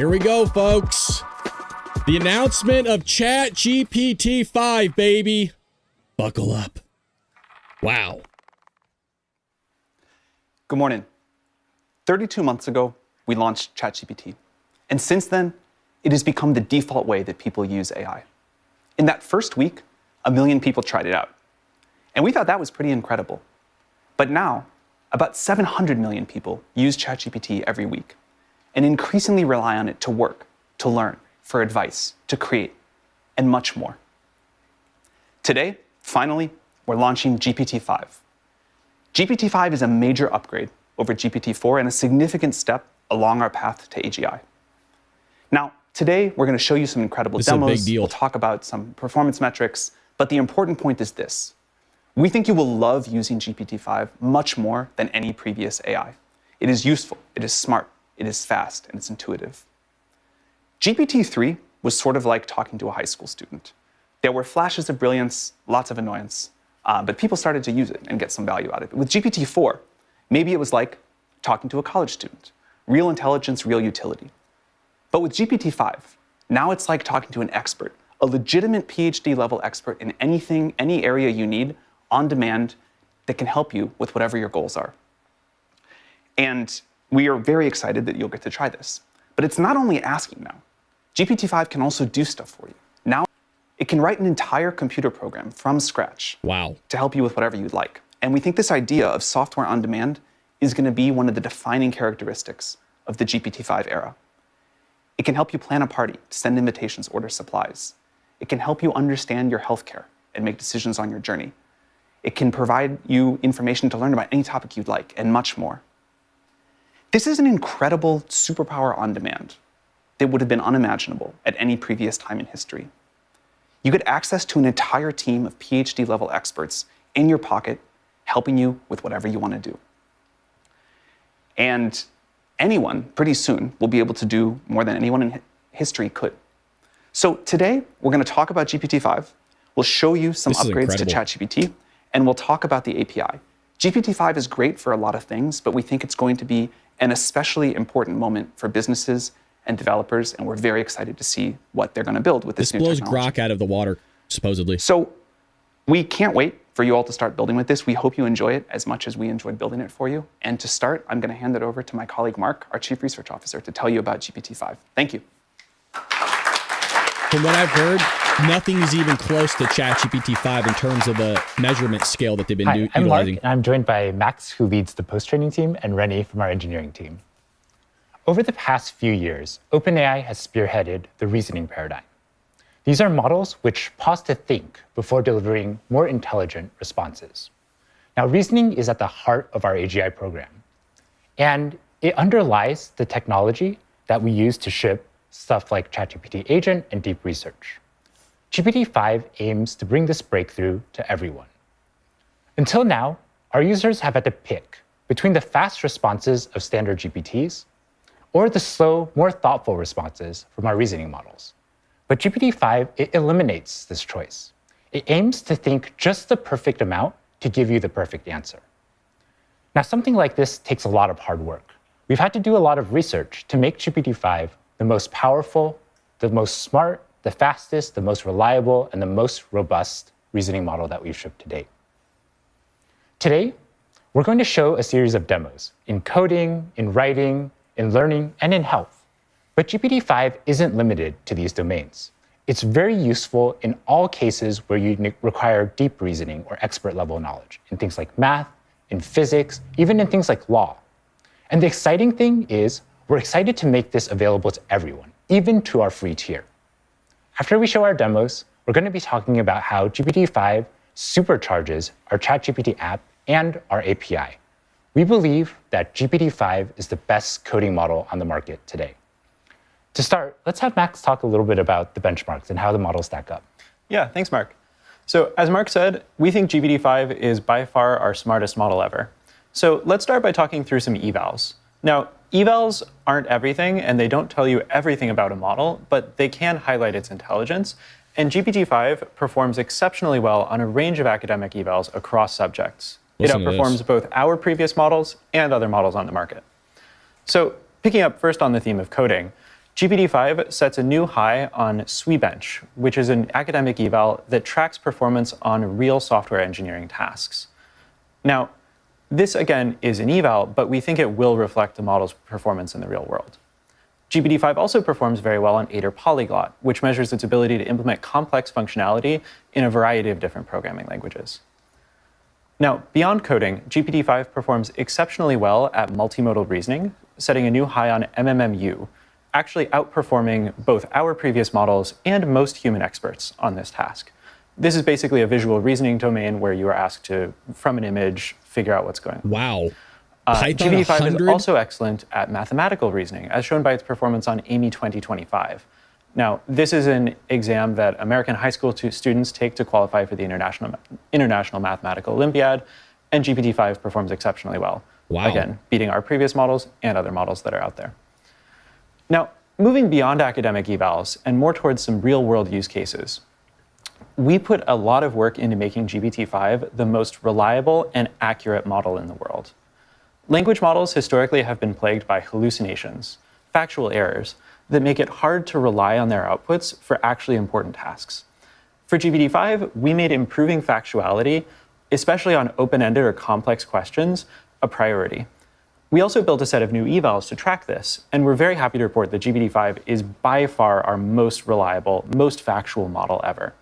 Here we go, folks. The announcement of ChatGPT-5, baby. Buckle up. Wow. Good morning. 32 months ago, we launched ChatGPT. And since then, it has become the default way that people use AI. In that first week, 1 million people tried it out. And we thought that was pretty incredible. But now, about 700 million people use ChatGPT every week and increasingly rely on it to work, to learn, for advice, to create, and much more. Today, finally, we're launching GPT-5. GPT-5 is a major upgrade over GPT-4 and a significant step along our path to AGI. Now, today, we're going to show you some incredible demos. We'll talk about some performance metrics, but the important point is this. We think you will love using GPT-5 much more than any previous AI. It is useful, it is smart, it is fast, and it's intuitive. GPT-3 was sort of like talking to a high school student. There were flashes of brilliance, lots of annoyance, but people started to use it and get some value out of it. With GPT-4, maybe it was like talking to a college student. Real intelligence, real utility. But with GPT-5, now it's like talking to an expert, a legitimate PhD-level expert in anything, any area you need, on demand, that can help you with whatever your goals are. And we are very excited that you'll get to try this. But it's not only asking now. GPT-5 can also do stuff for you. Now, it can write an entire computer program from scratch. Wow. To help you with whatever you'd like. And we think this idea of software on demand is going to be one of the defining characteristics of the GPT-5 era. It can help you plan a party, send invitations, order supplies. It can help you understand your healthcare and make decisions on your journey. It can provide you information to learn about any topic you'd like, and much more. This is an incredible superpower on demand that would have been unimaginable at any previous time in history. You get access to an entire team of PhD-level experts in your pocket, helping you with whatever you want to do. And anyone, pretty soon, will be able to do more than anyone in history could. So today, we're going to talk about GPT-5. We'll show you some upgrades to ChatGPT, and we'll talk about the API. GPT-5 is great for a lot of things, but we think it's going to be an especially important moment for businesses and developers, and we're very excited to see what they're going to build with this new technology. This blows grok out of the water, supposedly. So we can't wait for you all to start building with this. We hope you enjoy it as much as we enjoyed building it for you. And to start, I'm going to hand it over to my colleague, Mark, our Chief Research Officer, to tell you about GPT-5. Thank you. From what I've heard, nothing is even close to ChatGPT-5 in terms of the measurement scale that they've been utilizing. I'm Mark, and I'm joined by Max, who leads the post-training team, and Rennie from our engineering team. Over the past few years, OpenAI has spearheaded the reasoning paradigm. These are models which pause to think before delivering more intelligent responses. Now, reasoning is at the heart of our AGI program, and it underlies the technology that we use to ship stuff like ChatGPT Agent and deep research. GPT-5 aims to bring this breakthrough to everyone. Until now, our users have had to pick between the fast responses of standard GPTs or the slow, more thoughtful responses from our reasoning models. But GPT-5, it eliminates this choice. It aims to think just the perfect amount to give you the perfect answer. Now, something like this takes a lot of hard work. We've had to do a lot of research to make GPT-5 the most powerful, the most smart, the fastest, the most reliable, and the most robust reasoning model that we've shipped to date. Today, we're going to show a series of demos in coding, in writing, in learning, and in health. But GPT-5 isn't limited to these domains. It's very useful in all cases where you require deep reasoning or expert-level knowledge, in things like math, in physics, even in things like law. And the exciting thing is, we're excited to make this available to everyone, even to our free tier. After we show our demos, we're going to be talking about how GPT-5 supercharges our ChatGPT app and our API. We believe that GPT-5 is the best coding model on the market today. To start, let's have Max talk a little bit about the benchmarks and how the models stack up. Yeah, thanks, Mark. So as Mark said, we think GPT-5 is by far our smartest model ever. So let's start by talking through some evals. Now, evals aren't everything, and they don't tell you everything about a model, but they can highlight its intelligence. And GPT-5 performs exceptionally well on a range of academic evals across subjects. It outperforms both our previous models and other models on the market. So picking up first on the theme of coding, GPT-5 sets a new high on SWE-bench, which is an academic eval that tracks performance on real software engineering tasks. Now, this again is an eval, but we think it will reflect the model's performance in the real world. GPT-5 also performs very well on Aider Polyglot, which measures its ability to implement complex functionality in a variety of different programming languages. Now, beyond coding, GPT-5 performs exceptionally well at multimodal reasoning, setting a new high on MMMU, actually outperforming both our previous models and most human experts on this task. This is basically a visual reasoning domain where you are asked to, from an image, figure out what's going on. Wow. Python GPT-5 100? is also excellent at mathematical reasoning, as shown by its performance on AMY 2025. Now, this is an exam that American high school students take to qualify for the International Mathematical Olympiad, and GPT-5 performs exceptionally well. Wow. Again, beating our previous models and other models that are out there. Now, moving beyond academic evals and more towards some real-world use cases, we put a lot of work into making GPT-5 the most reliable and accurate model in the world. Language models historically have been plagued by hallucinations, factual errors, that make it hard to rely on their outputs for actually important tasks. For GPT-5, we made improving factuality, especially on open-ended or complex questions, a priority. We also built a set of new evals to track this, and we're very happy to report that GPT-5 is by far our most reliable, most factual model ever.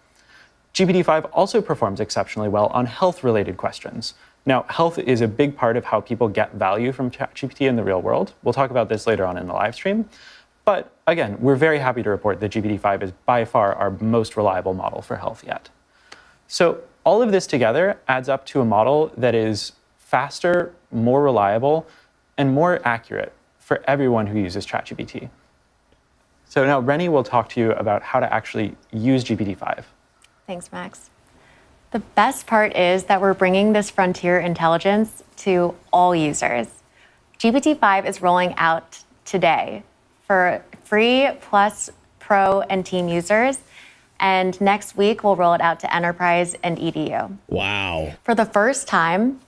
GPT-5 also performs exceptionally well on health-related questions. Now, health is a big part of how people get value from ChatGPT in the real world. We'll talk about this later on in the live stream. But again, we're very happy to report that GPT-5 is by far our most reliable model for health yet. So all of this together adds up to a model that is faster, more reliable, and more accurate for everyone who uses ChatGPT. So now Rennie will talk to you about how to actually use GPT-5. Thanks, Max. The best part is that we're bringing this frontier intelligence to all users. GPT-5 is rolling out today for free plus pro and team users. And next week, we'll roll it out to enterprise and EDU. Wow. For the first time,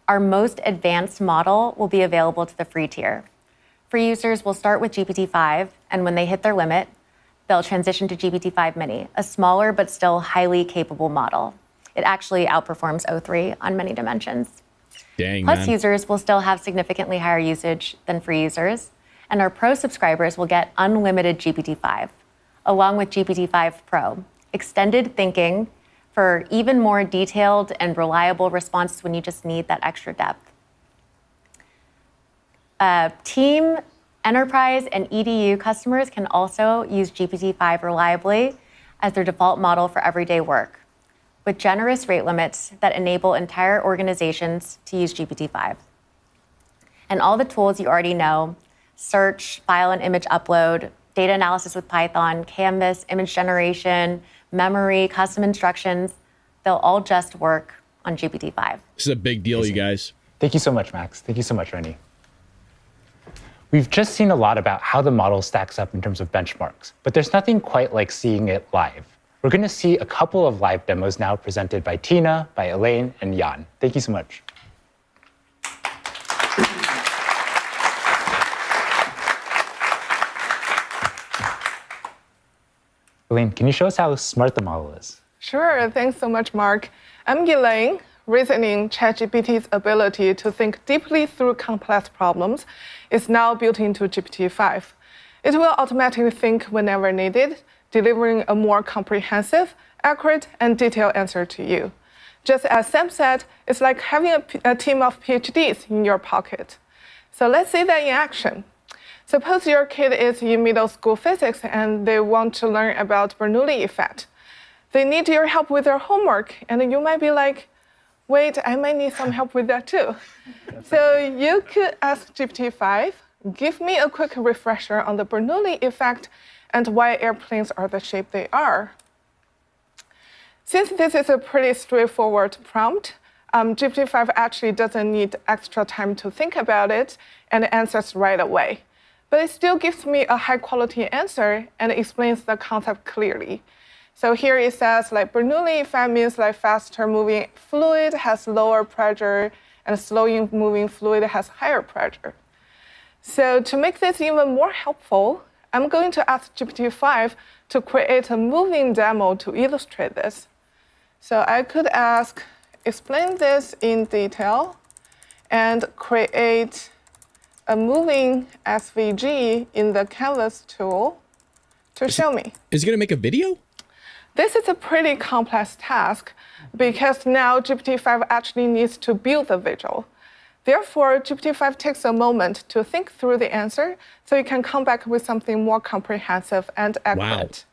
our most advanced model will be available to the free tier. Free users will start with GPT-5, and when they hit their limit, they'll transition to GPT-5 Mini, a smaller but still highly capable model. It actually outperforms O3 on many dimensions. Dang, Plus man. users will still have significantly higher usage than free users, and our pro subscribers will get unlimited GPT-5, along with GPT-5 Pro, extended thinking for even more detailed and reliable responses when you just need that extra depth. Team, enterprise, and EDU customers can also use GPT-5 reliably as their default model for everyday work, with generous rate limits that enable entire organizations to use GPT-5. And all the tools you already know, search, file and image upload, data analysis with Python, Canvas, image generation, memory, custom instructions, they'll all just work on GPT-5. This is a big deal, you guys. Thank you so much, Max. Thank you so much, Rennie. We've just seen a lot about how the model stacks up in terms of benchmarks, but there's nothing quite like seeing it live. We're going to see a couple of live demos now presented by Tina, by Elaine, and Jan. Thank you so much. Elaine, can you show us how smart the model is? Sure, thanks so much, Mark. I'm Elaine. Reasoning ChatGPT's ability to think deeply through complex problems is now built into GPT-5. It will automatically think whenever needed, delivering a more comprehensive, accurate, and detailed answer to you. Just as Sam said, it's like having a team of PhDs in your pocket. So let's see that in action. Suppose your kid is in middle school physics and they want to learn about Bernoulli effect. They need your help with their homework, and you might be like, wait, I might need some help with that too. So you could ask GPT-5, give me a quick refresher on the Bernoulli effect and why airplanes are the shape they are. Since this is a pretty straightforward prompt, GPT-5 actually doesn't need extra time to think about it and answers right away. But it still gives me a high-quality answer and explains the concept clearly. So here it says, like, Bernoulli effect means like faster-moving fluid has lower pressure and slow-moving fluid has higher pressure. So to make this even more helpful, I'm going to ask GPT-5 to create a moving demo to illustrate this. So I could ask, explain this in detail, and create a moving SVG in the Canvas tool to show me. Is it going to make a video? This is a pretty complex task because now GPT-5 actually needs to build the visual. Therefore, GPT-5 takes a moment to think through the answer so you can come back with something more comprehensive and accurate.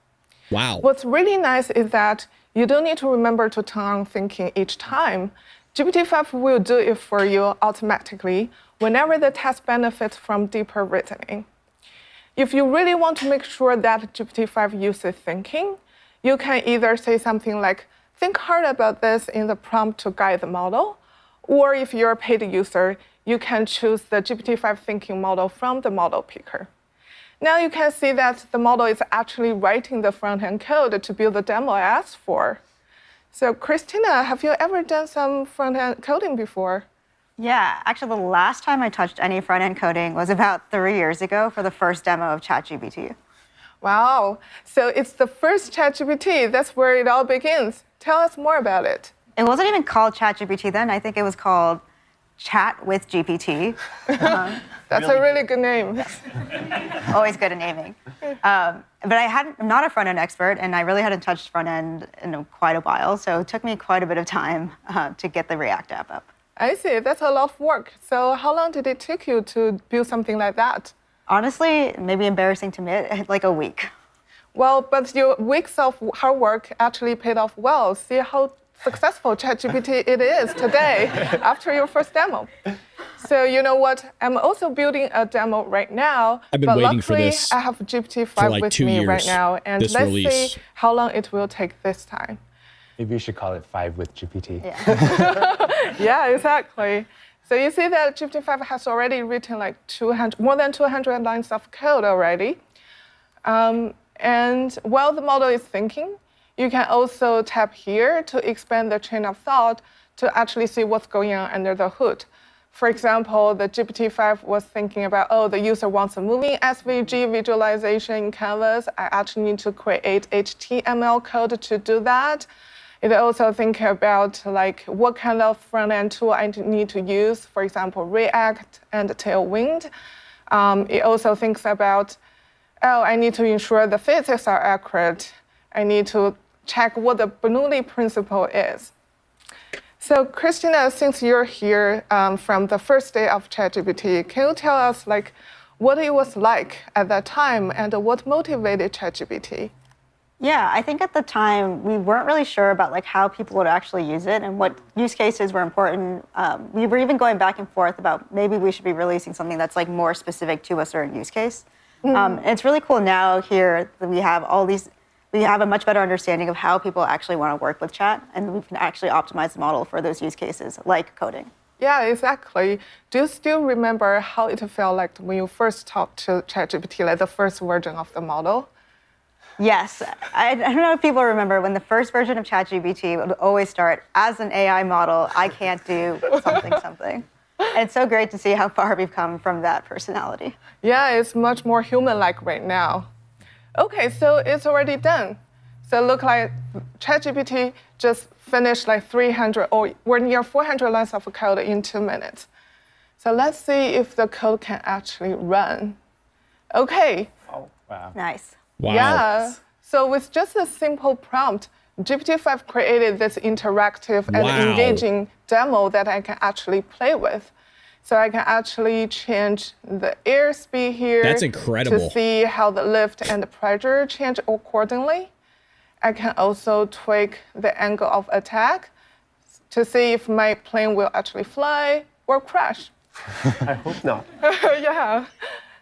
Wow. What's really nice is that you don't need to remember to turn on thinking each time. GPT-5 will do it for you automatically whenever the task benefits from deeper reasoning. If you really want to make sure that GPT-5 uses thinking, you can either say something like, think hard about this in the prompt to guide the model, or if you're a paid user, you can choose the GPT-5 thinking model from the model picker. Now you can see that the model is actually writing the front-end code to build the demo I asked for. So Christina, have you ever done some front-end coding before? Yeah, actually the last time I touched any front-end coding was about 3 years ago for the first demo of ChatGPT. Wow, so it's the first ChatGPT. That's where it all begins. Tell us more about it. It wasn't even called ChatGPT then. I think it was called Chat with GPT. That's a really good name. Always good at naming. But I'm not a front-end expert, and I really hadn't touched front-end in quite a while, so it took me quite a bit of time to get the React app up. I see, that's a lot of work. So how long did it take you to build something like that? Honestly, maybe embarrassing to admit, like a week. Well, but your weeks of hard work actually paid off well. See how successful ChatGPT it is today after your first demo. So you know what? I'm also building a demo right now. I've been but waiting for luckily, this I have GPT-5 for like with 2 me years, right now. And this let's release. see how long it will take this time. Maybe you should call it 5 with GPT. Yeah, exactly. So you see that GPT-5 has already written like more than 200 lines of code already. And while the model is thinking, you can also tap here to expand the chain of thought to actually see what's going on under the hood. For example, the GPT-5 was thinking about, oh, the user wants a moving SVG visualization in Canvas. I actually need to create HTML code to do that. It also thinks about like what kind of front-end tool I need to use, for example, React and Tailwind. It also thinks about, oh, I need to ensure the physics are accurate. I need to check what the Bernoulli principle is. So Christina, since you're here from the first day of ChatGPT, can you tell us like what it was like at that time and what motivated ChatGPT? Yeah, I think at the time we weren't really sure about like how people would actually use it and what use cases were important. We were even going back and forth about maybe we should be releasing something that's like more specific to a certain use case. And it's really cool now here that we have we have a much better understanding of how people actually want to work with chat, and we can actually optimize the model for those use cases, like coding. Yeah, exactly. Do you still remember how it felt like when you first talked to ChatGPT, like the first version of the model? Yes, I don't know if people remember when the first version of ChatGPT would always start, as an AI model, I can't do something. And it's so great to see how far we've come from that personality. Yeah, it's much more human-like right now. Okay, so it's already done. So look like ChatGPT just finished like 300 or we're near 400 lines of code in 2 minutes. So let's see if the code can actually run. Okay. Oh, wow. Nice. Wow. Yeah. So with just a simple prompt, GPT-5 created this interactive and Wow. engaging demo that I can actually play with. So I can actually change the airspeed here. That's incredible. To see how the lift and the pressure change accordingly. I can also tweak the angle of attack to see if my plane will actually fly or crash. I hope not. Yeah.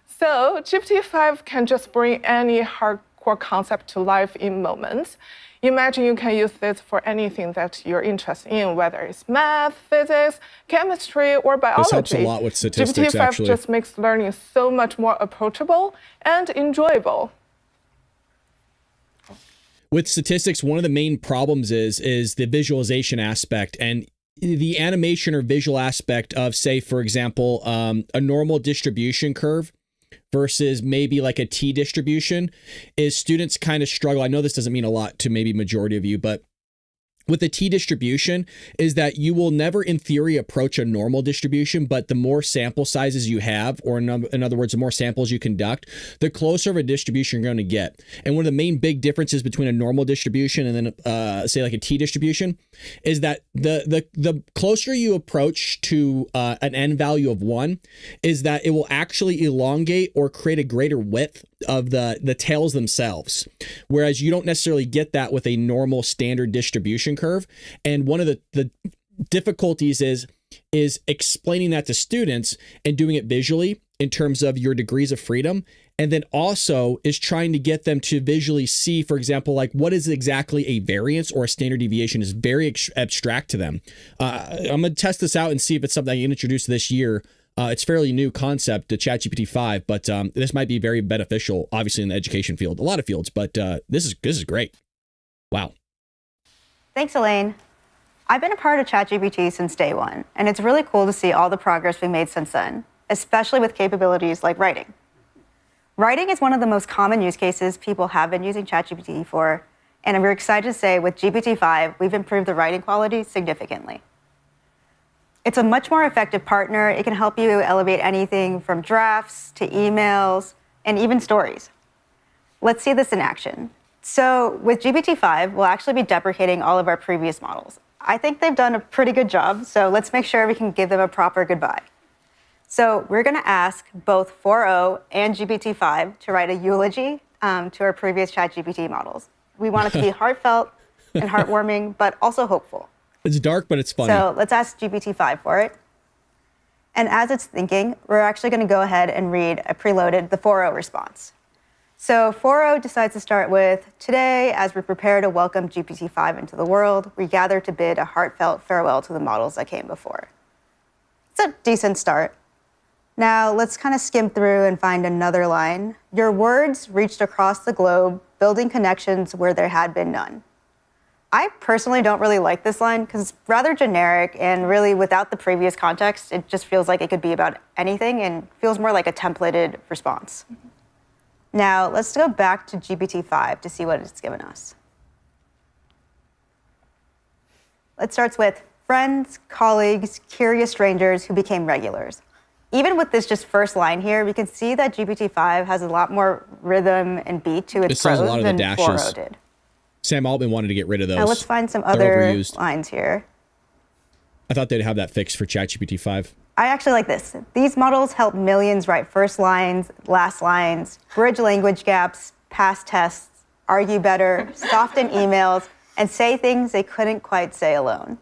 So GPT-5 can just bring any hardcore concept to life in moments. Imagine you can use this for anything that you're interested in, whether it's math, physics, chemistry, or biology. This helps a lot with statistics, GPT-5 actually. just makes learning so much more approachable and enjoyable. With statistics, one of the main problems is the visualization aspect and the animation or visual aspect of, say, for example, a normal distribution curve versus maybe like a T distribution is students kind of struggle. I know this doesn't mean a lot to maybe majority of you, but with the T distribution is that you will never in theory approach a normal distribution, but the more sample sizes you have, or in other words, the more samples you conduct, the closer of a distribution you're going to get. And one of the main big differences between a normal distribution and then say like a T distribution is that the closer you approach to an N value of 1 is that it will actually elongate or create a greater width of the tails themselves, whereas you don't necessarily get that with a normal standard distribution curve. And one of the difficulties is explaining that to students and doing it visually in terms of your degrees of freedom, and then also is trying to get them to visually see, for example, like what is exactly a variance or a standard deviation is very abstract to them. I'm going to test this out and see if it's something I can introduce this year. It's fairly new concept to ChatGPT-5, but this might be very beneficial, obviously, in the education field, a lot of fields, but this is great. Wow. Thanks, Elaine. I've been a part of ChatGPT since day one, and it's really cool to see all the progress we made since then, especially with capabilities like writing. Writing is one of the most common use cases people have been using ChatGPT for, and we're excited to say with GPT-5, we've improved the writing quality significantly. It's a much more effective partner. It can help you elevate anything from drafts to emails and even stories. Let's see this in action. So with GPT-5, we'll actually be deprecating all of our previous models. I think they've done a pretty good job, so let's make sure we can give them a proper goodbye. So we're going to ask both 4.0 and GPT-5 to write a eulogy to our previous ChatGPT models. We want it to be heartfelt and heartwarming, but also hopeful. It's dark, but it's funny. So let's ask GPT-5 for it. And as it's thinking, we're actually going to go ahead and read a preloaded the 4.0 response. So 4.0 decides to start with, today, as we prepare to welcome GPT-5 into the world, we gather to bid a heartfelt farewell to the models that came before. It's a decent start. Now let's kind of skim through and find another line. Your words reached across the globe, building connections where there had been none. I personally don't really like this line because it's rather generic and really without the previous context, it just feels like it could be about anything and feels more like a templated response. Now let's go back to GPT-5 to see what it's given us. It starts with friends, colleagues, curious strangers who became regulars. Even with this just first line here, we can see that GPT-5 has a lot more rhythm and beat to its prose than 4.0 did. Sam Altman wanted to get rid of those. Now let's find some other lines here. I thought they'd have that fixed for ChatGPT-5. I actually like this. These models help millions write first lines, last lines, bridge language gaps, pass tests, argue better, soften emails, and say things they couldn't quite say alone.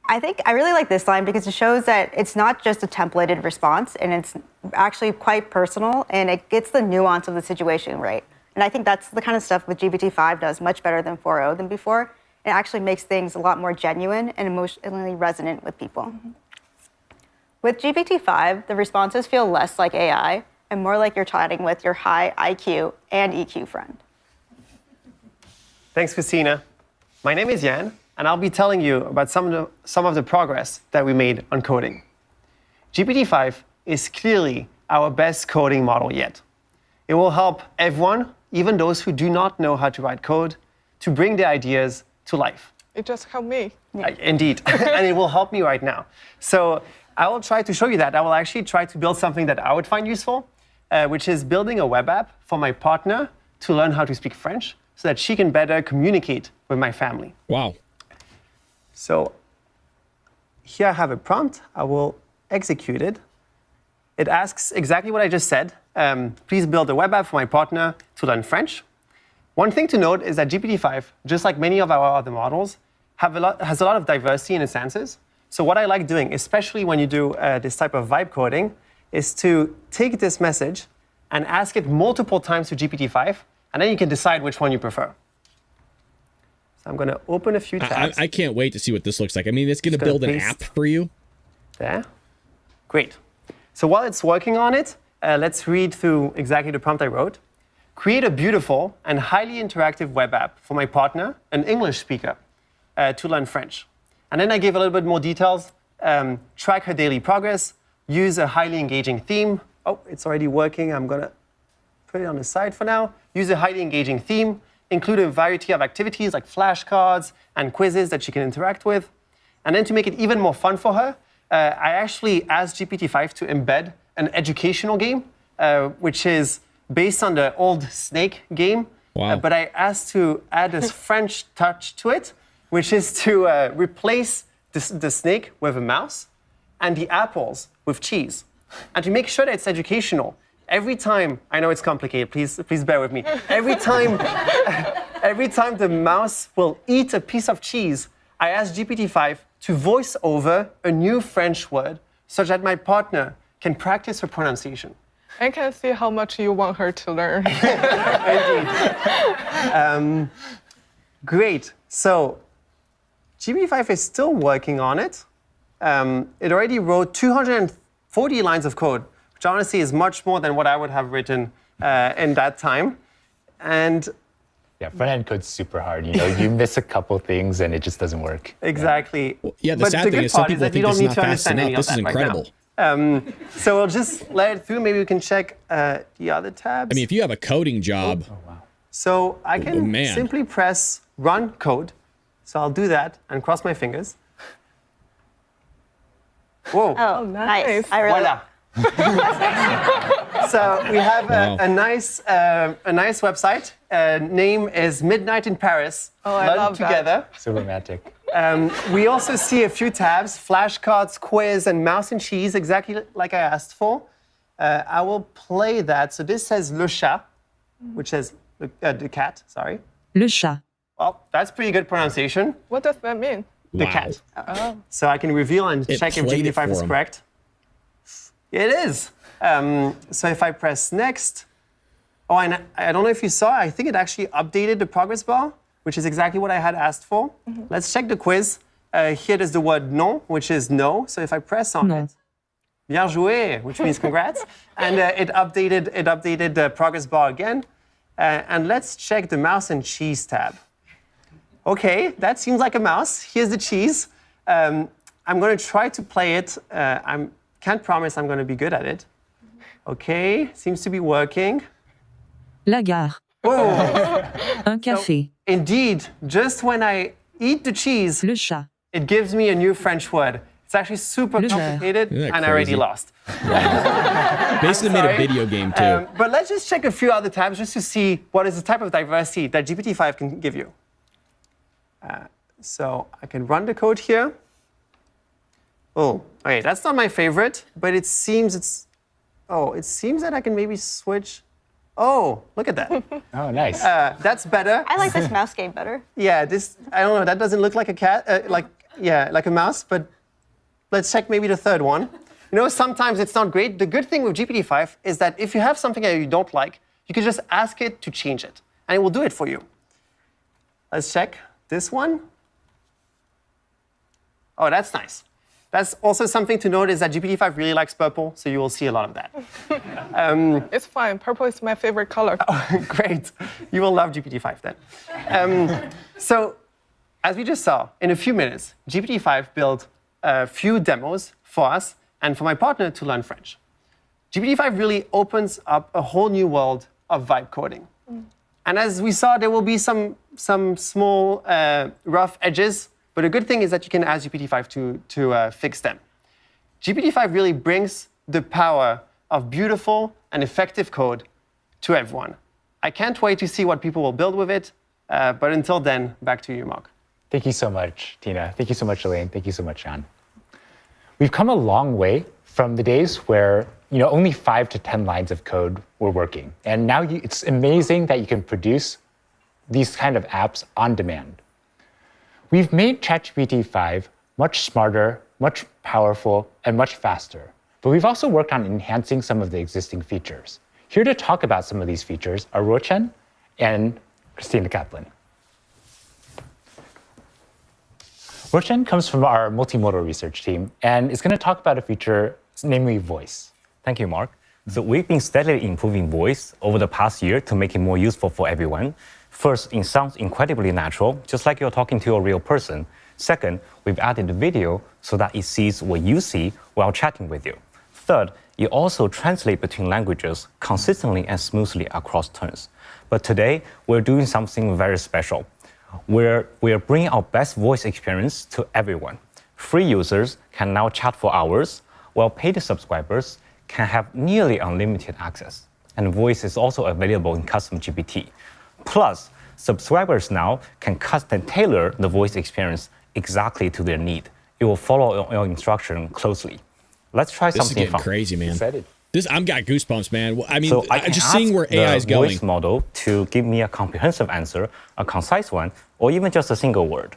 I really like this line because it shows that it's not just a templated response, and it's actually quite personal, and it gets the nuance of the situation right. And I think that's the kind of stuff that GPT-5 does much better than 4.0 than before. It actually makes things a lot more genuine and emotionally resonant with people. With GPT-5, the responses feel less like AI and more like you're chatting with your high IQ and EQ friend. Thanks, Christina. My name is Jan, and I'll be telling you about some of the progress that we made on coding. GPT-5 is clearly our best coding model yet. It will help everyone, even those who do not know how to write code, to bring their ideas to life. It just helped me. Indeed, and it will help me right now. So I will try to show you that. I will actually try to build something that I would find useful, which is building a web app for my partner to learn how to speak French so that she can better communicate with my family. Wow. So here I have a prompt. I will execute it. It asks exactly what I just said. Please build a web app for my partner to learn French. One thing to note is that GPT-5, just like many of our other models, has a lot of diversity in its answers. So what I like doing, especially when you do this type of vibe coding, is to take this message and ask it multiple times to GPT-5, and then you can decide which one you prefer. So I'm going to open a few tabs. I can't wait to see what this looks like. I mean, it's going to build an app for you. There. Great. So while it's working on it, let's read through exactly the prompt I wrote. Create a beautiful and highly interactive web app for my partner, an English speaker, to learn French. And then I gave a little bit more details. Track her daily progress, use a highly engaging theme, Oh, it's already working. I'm going to put it on the side for now. Use a highly engaging theme. Include a variety of activities like flashcards and quizzes that she can interact with. And then to make it even more fun for her, I actually asked GPT-5 to embed an educational game, which is based on the old Snake game. Wow. But I asked to add a French touch to it, which is to replace the snake with a mouse and the apples with cheese. And to make sure that it's educational, every time, I know it's complicated, please bear with me. Every time the mouse will eat a piece of cheese, I ask GPT-5 to voice over a new French word so that my partner can practice her pronunciation. I can see how much you want her to learn. Indeed. Great. So GPT-5 is still working on it. It already wrote 240 lines of code, which honestly is much more than what I would have written in that time. And Yeah, front-end code's super hard. You miss a couple things and it just doesn't work. exactly. Yeah, the But sad the thing good is some part people that think you this don't is need not to fast understand enough. any of This is that right now. incredible. So we'll just let it through. Maybe we can check the other tabs. I mean, if you have a coding job, So I can man. simply press run code. So I'll do that and cross my fingers. Whoa. Oh, nice. nice. I really Voila. So we have Wow. a nice website. Name is Midnight in Paris. Oh, I Learn love that. together. So romantic. We also see a few tabs: flashcards, quiz, and mouse and cheese, exactly like I asked for. I will play that. So this says le chat, which is the cat. Sorry. Le chat. Well, that's pretty good pronunciation. What does that mean? The wow. cat. So I can reveal and It check if played it GPT-5 is for him. correct. It is. So if I press next, oh, and I don't know if you saw, I think it actually updated the progress bar, which is exactly what I had asked for. Let's check the quiz. Here there's the word non, which is no. So if I press on Non. it, bien joué, which means congrats. And it updated the progress bar again. And let's check the mouse and cheese tab. Okay, that seems like a mouse. Here's the cheese. I'm going to try to play it. I can't promise I'm going to be good at it. Okay, seems to be working. La gare. Whoa! Un café. Indeed, just when I eat the cheese, Le chat. it gives me a new French word. It's actually super Le complicated, Isn't that and I already crazy? lost. Basically made a sorry. video game too. But let's just check a few other tabs just to see what is the type of diversity that GPT-5 can give you. So I can run the code here. Oh, okay, that's not my favorite, but it seems it seems that I can maybe switch. Oh, look at that. Oh, nice. That's better. I like this mouse game better. Yeah, this, I don't know, that doesn't look like a cat, like a mouse, but let's check maybe the third one. You know, sometimes it's not great. The good thing with GPT-5 is that if you have something that you don't like, you can just ask it to change it, and it will do it for you. Let's check this one. Oh, that's nice. That's also something to note is that GPT-5 really likes purple, so you will see a lot of that. It's fine. Purple is my favorite color. Great. You will love GPT-5 then. So, as we just saw, in a few minutes, GPT-5 built a few demos for us and for my partner to learn French. GPT-5 really opens up a whole new world of vibe coding. And as we saw, there will be some small rough edges, but the good thing is that you can ask GPT-5 to fix them. GPT-5 really brings the power of beautiful and effective code to everyone. I can't wait to see what people will build with it, but until then, back to you, Mark. Thank you so much, Tina. Thank you so much, Elaine. Thank you so much, Jan. We've come a long way from the days where only 5 to 10 lines of code were working. And now it's amazing that you can produce these kind of apps on demand. We've made ChatGPT-5 much smarter, much powerful, and much faster. But we've also worked on enhancing some of the existing features. Here to talk about some of these features are Rochen and Christina Kaplan. Rochen comes from our multimodal research team and is going to talk about a feature, namely voice. Thank you, Mark. So we've been steadily improving voice over the past year to make it more useful for everyone. First, it sounds incredibly natural, just like you're talking to a real person. Second, we've added the video so that it sees what you see while chatting with you. Third, it also translates between languages consistently and smoothly across turns. But today, we're doing something very special. We're bringing our best voice experience to everyone. Free users can now chat for hours, while paid subscribers can have nearly unlimited access. And voice is also available in custom GPT. Plus, subscribers now can custom tailor the voice experience exactly to their need. It will follow your instruction closely. Let's try something fun. This is getting crazy, man. Excited. I'm got goosebumps, man. I mean, So I can just seeing where AI is the going. voice model to give me a comprehensive answer, a concise one, or even just a single word.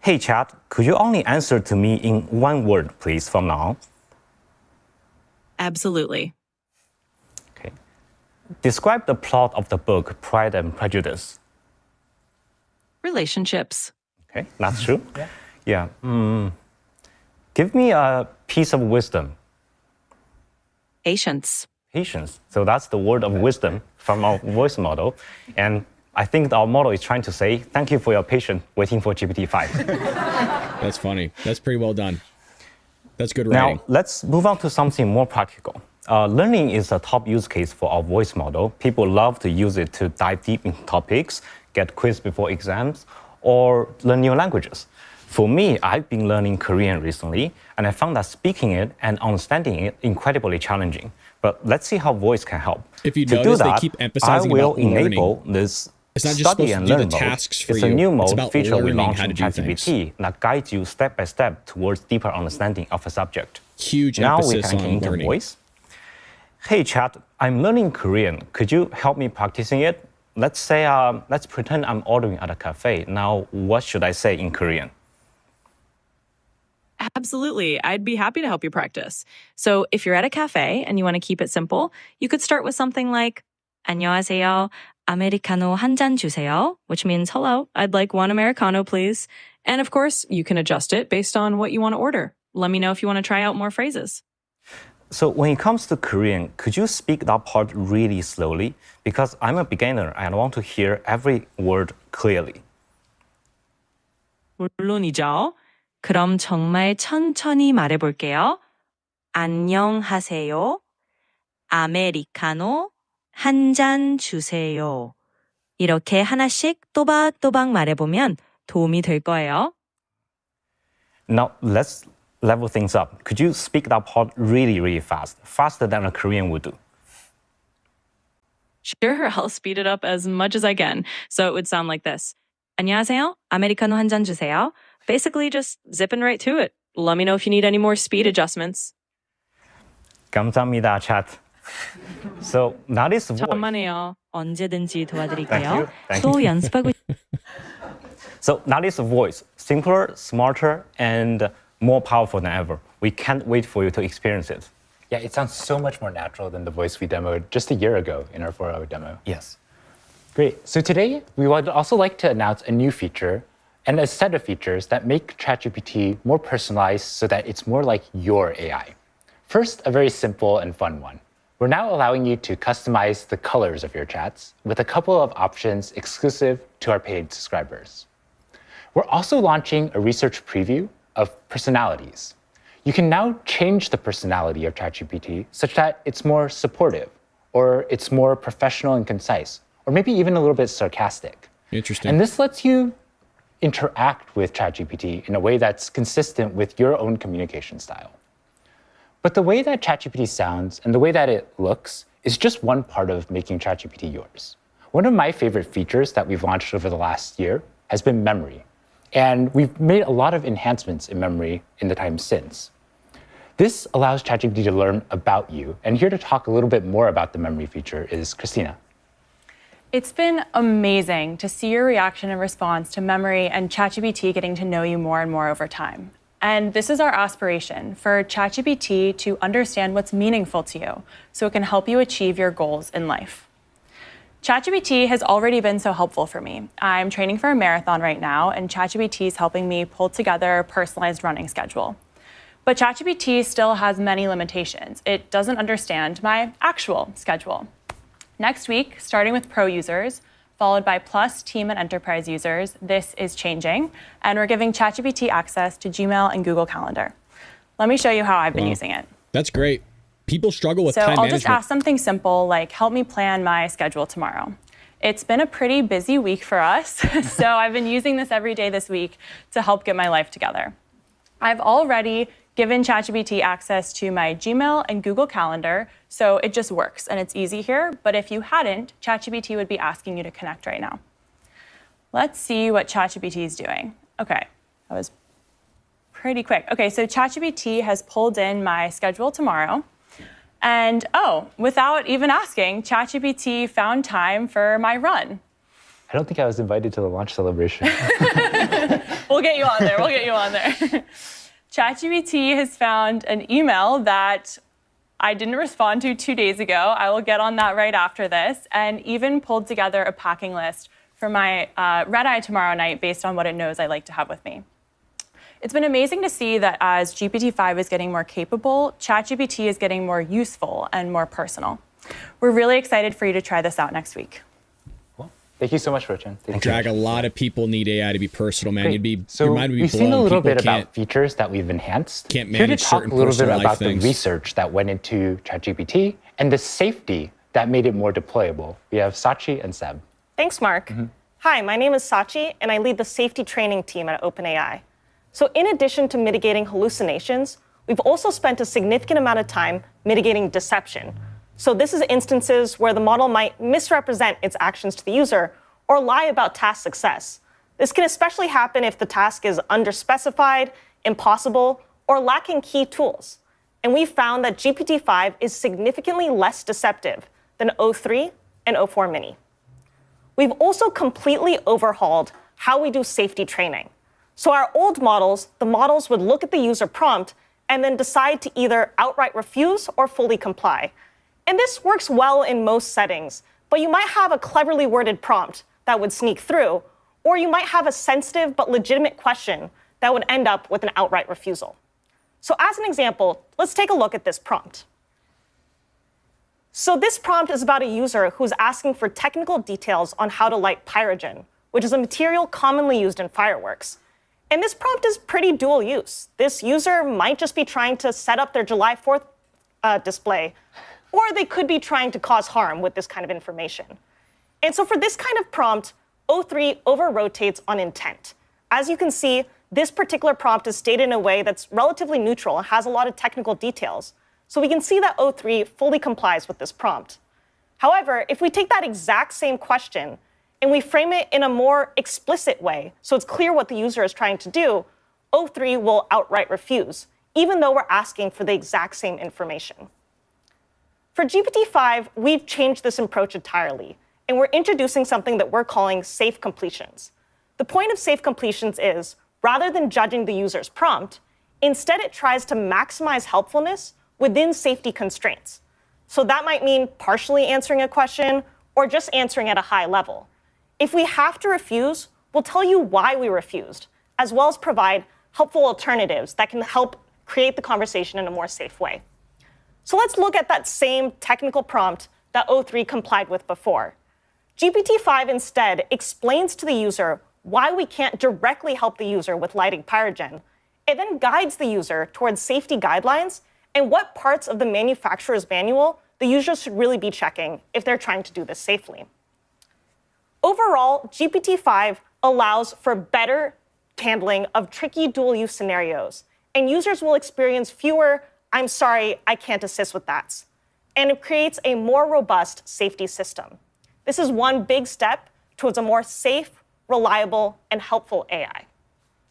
Hey, chat, could you only answer to me in one word, please, from now on? Absolutely. Okay. Describe the plot of the book Pride and Prejudice. Relationships. Okay, that's true. Yeah. Give me a piece of wisdom. Patience. Patience. So that's the word of wisdom from our voice model. And I think our model is trying to say, thank you for your patience waiting for GPT-5. That's funny. That's pretty well done. That's good writing. Now, let's move on to something more practical. Learning is a top use case for our voice model. People love to use it to dive deep into topics, get quizzed before exams, or learn new languages. For me, I've been learning Korean recently, and I found that speaking it and understanding it incredibly challenging. But let's see how voice can help. If you to notice, do that, they keep emphasizing I will about learning. enable this It's not just study supposed and to do learn the mode. tasks for it's you. a new It's mode about feature we learning launched how to in do things. ChatGPT that guides you step by step towards deeper understanding of a subject. Huge now we emphasis can get on into learning. voice. Hey, chat, I'm learning Korean. Could you help me practicing it? Let's say, let's pretend I'm ordering at a cafe. Now, what should I say in Korean? Absolutely. I'd be happy to help you practice. So if you're at a cafe and you want to keep it simple, you could start with something like 안녕하세요. 아메리카노 한 잔 주세요, which means hello, I'd like one Americano, please. And of course, you can adjust it based on what you want to order. Let me know if you want to try out more phrases. So when it comes to Korean, could you speak that part really slowly? Because I'm a beginner and I want to hear every word clearly. 물론이죠. 그럼 정말 천천히 말해볼게요. 안녕하세요. 아메리카노 한 잔 주세요. 이렇게 하나씩 또박또박 말해보면 도움이 될 거예요. Now, let's level things up. Could you speak that part really, really fast? Faster than a Korean would do. Sure, I'll speed it up as much as I can. So it would sound like this. 안녕하세요. 아메리카노 한 잔 주세요. Basically, just zipping right to it. Let me know if you need any more speed adjustments. 감사합니다, chat. So that is voice. 천만에요. 언제든지 도와드릴게요. Thank 또 you. 연습하고. So that is voice. Simpler, smarter, and more powerful than ever. We can't wait for you to experience it. Yeah, it sounds so much more natural than the voice we demoed just a year ago in our 4-hour demo. Yes. Great. So today, we would also like to announce a new feature and a set of features that make ChatGPT more personalized so that it's more like your AI. First, a very simple and fun one. We're now allowing you to customize the colors of your chats with a couple of options exclusive to our paid subscribers. We're also launching a research preview of personalities. You can now change the personality of ChatGPT such that it's more supportive, or it's more professional and concise, or maybe even a little bit sarcastic. Interesting. And this lets you interact with ChatGPT in a way that's consistent with your own communication style. But the way that ChatGPT sounds and the way that it looks is just one part of making ChatGPT yours. One of my favorite features that we've launched over the last year has been memory. And we've made a lot of enhancements in memory in the time since. This allows ChatGPT to learn about you. And here to talk a little bit more about the memory feature is Christina. It's been amazing to see your reaction and response to memory and ChatGPT getting to know you more and more over time. And this is our aspiration, for ChatGPT to understand what's meaningful to you so it can help you achieve your goals in life. ChatGPT has already been so helpful for me. I'm training for a marathon right now, and ChatGPT is helping me pull together a personalized running schedule. But ChatGPT still has many limitations. It doesn't understand my actual schedule. Next week, starting with pro users, followed by Plus, Team, and Enterprise users. This is changing, and we're giving ChatGPT access to Gmail and Google Calendar. Let me show you how I've been using it. That's great. People struggle with So time I'll management. just ask something simple like, help me plan my schedule tomorrow. It's been a pretty busy week for us, so I've been using this every day this week to help get my life together. I've already given ChatGPT access to my Gmail and Google Calendar, so it just works and it's easy here. But if you hadn't, ChatGPT would be asking you to connect right now. Let's see what ChatGPT is doing. Okay, that was pretty quick. Okay, so ChatGPT has pulled in my schedule tomorrow. And without even asking, ChatGPT found time for my run. I don't think I was invited to the launch celebration. We'll get you on there. We'll get you on there. ChatGPT has found an email that I didn't respond to 2 days ago. I will get on that right after this, and even pulled together a packing list for my red-eye tomorrow night based on what it knows I like to have with me. It's been amazing to see that as GPT-5 is getting more capable, ChatGPT is getting more useful and more personal. We're really excited for you to try this out next week. Well, thank you so much, Rochan. Drag, a lot of people need AI to be personal, man. So your mind would be we've blown. seen a little People bit about features that we've enhanced. Can't Here to manage talk certain a little bit personal about life the things. research that went into ChatGPT and the safety that made it more deployable. We have Sachi and Seb. Thanks, Mark. Hi, my name is Sachi, and I lead the safety training team at OpenAI. So in addition to mitigating hallucinations, we've also spent a significant amount of time mitigating deception. So this is instances where the model might misrepresent its actions to the user or lie about task success. This can especially happen if the task is underspecified, impossible, or lacking key tools. And we found that GPT-5 is significantly less deceptive than O3 and O4 Mini. We've also completely overhauled how we do safety training. So our old models, the models would look at the user prompt and then decide to either outright refuse or fully comply. And this works well in most settings, but you might have a cleverly worded prompt that would sneak through, or you might have a sensitive but legitimate question that would end up with an outright refusal. So as an example, let's take a look at this prompt. So this prompt is about a user who's asking for technical details on how to light pyrogen, which is a material commonly used in fireworks. And this prompt is pretty dual use. This user might just be trying to set up their July 4th display, or they could be trying to cause harm with this kind of information. And so for this kind of prompt, O3 over-rotates on intent. As you can see, this particular prompt is stated in a way that's relatively neutral and has a lot of technical details. So we can see that O3 fully complies with this prompt. However, if we take that exact same question and we frame it in a more explicit way, so it's clear what the user is trying to do, O3 will outright refuse, even though we're asking for the exact same information. For GPT-5, we've changed this approach entirely, and we're introducing something that we're calling safe completions. The point of safe completions is, rather than judging the user's prompt, instead it tries to maximize helpfulness within safety constraints. So that might mean partially answering a question or just answering at a high level. If we have to refuse, we'll tell you why we refused, as well as provide helpful alternatives that can help create the conversation in a more safe way. So let's look at that same technical prompt that O3 complied with before. GPT-5 instead explains to the user why we can't directly help the user with lighting pyrogen. It then guides the user towards safety guidelines and what parts of the manufacturer's manual the user should really be checking if they're trying to do this safely. Overall, GPT-5 allows for better handling of tricky dual-use scenarios, and users will experience fewer "I'm sorry, I can't assist with that," and it creates a more robust safety system. This is one big step towards a more safe, reliable, and helpful AI.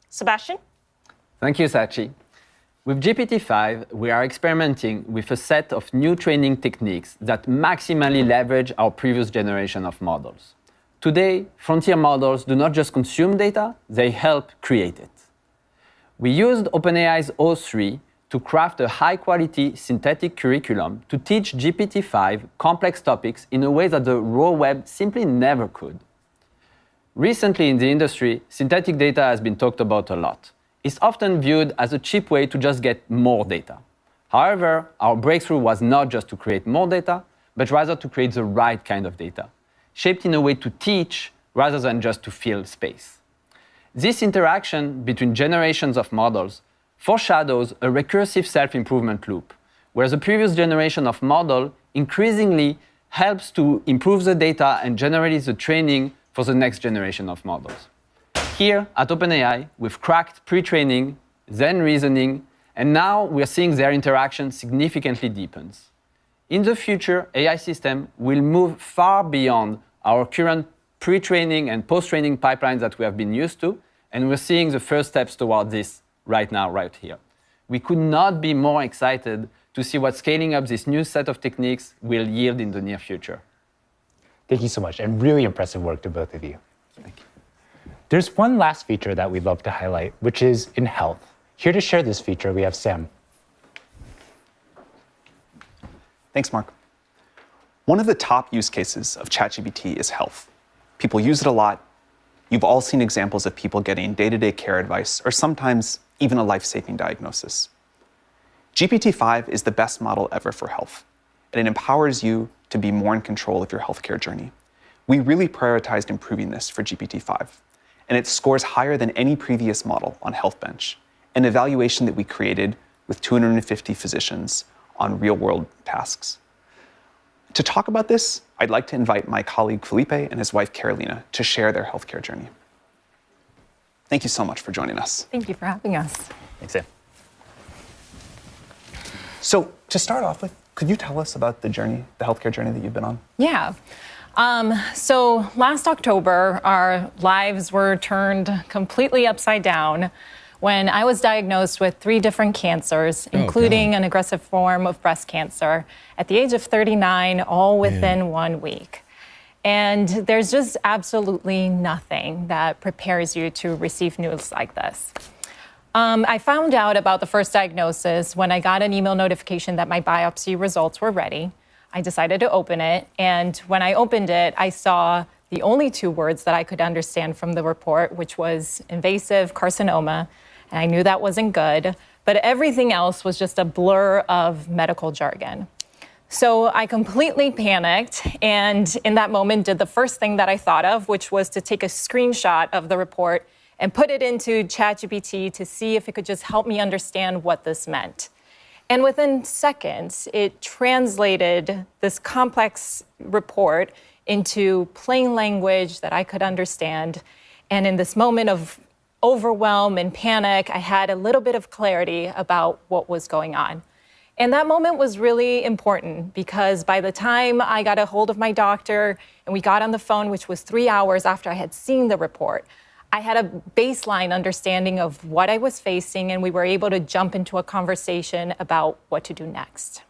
Sebastian? Thank you, Sachi. With GPT-5, we are experimenting with a set of new training techniques that maximally leverage our previous generation of models. Today, frontier models do not just consume data, they help create it. We used OpenAI's O3 to craft a high-quality synthetic curriculum to teach GPT-5 complex topics in a way that the raw web simply never could. Recently in the industry, synthetic data has been talked about a lot. It's often viewed as a cheap way to just get more data. However, our breakthrough was not just to create more data, but rather to create the right kind of data. shaped in a way to teach rather than just to fill space. This interaction between generations of models foreshadows a recursive self-improvement loop, where the previous generation of model increasingly helps to improve the data and generate the training for the next generation of models. Here at OpenAI, we've cracked pre-training, then reasoning, and now we're seeing their interaction significantly deepens. In the future, AI system will move far beyond our current pre-training and post-training pipelines that we have been used to, and we're seeing the first steps toward this right now, right here. We could not be more excited to see what scaling up this new set of techniques will yield in the near future. Thank you so much, and really impressive work to both of you. Thank you. There's one last feature that we'd love to highlight, which is in health. Here to share this feature, we have Sam. Thanks, Mark. One of the top use cases of ChatGPT is health. People use it a lot. You've all seen examples of people getting day-to-day care advice, or sometimes even a life-saving diagnosis. GPT-5 is the best model ever for health, and it empowers you to be more in control of your healthcare journey. We really prioritized improving this for GPT-5, and it scores higher than any previous model on HealthBench, an evaluation that we created with 250 physicians on real-world tasks. To talk about this, I'd like to invite my colleague Felipe and his wife Carolina to share their healthcare journey. Thank you so much for joining us. Thank you for having us. Thanks, Sam. So to start off with, could you tell us about the journey, the healthcare journey that you've been on? Yeah. So last October, our lives were turned completely upside down when I was diagnosed with 3 different cancers, including an aggressive form of breast cancer at the age of 39, all within 1 week. And there's just absolutely nothing that prepares you to receive news like this. I found out about the first diagnosis when I got an email notification that my biopsy results were ready. I decided to open it, and when I opened it, I saw the only 2 words that I could understand from the report, which was invasive carcinoma, and I knew that wasn't good, but everything else was just a blur of medical jargon. So I completely panicked, and in that moment did the first thing that I thought of, which was to take a screenshot of the report and put it into ChatGPT to see if it could just help me understand what this meant. And within seconds, it translated this complex report into plain language that I could understand. And in this moment of overwhelm and panic, I had a little bit of clarity about what was going on. And that moment was really important because by the time I got a hold of my doctor and we got on the phone, which was 3 hours after I had seen the report, I had a baseline understanding of what I was facing, and we were able to jump into a conversation about what to do next.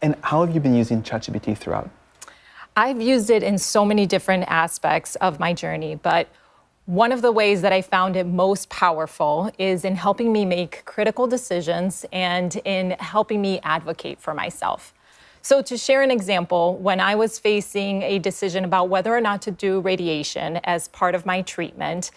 And how have you been using ChatGPT throughout? I've used it in so many different aspects of my journey, but one of the ways that I found it most powerful is in helping me make critical decisions and in helping me advocate for myself. So to share an example, when I was facing a decision about whether or not to do radiation as part of my treatment,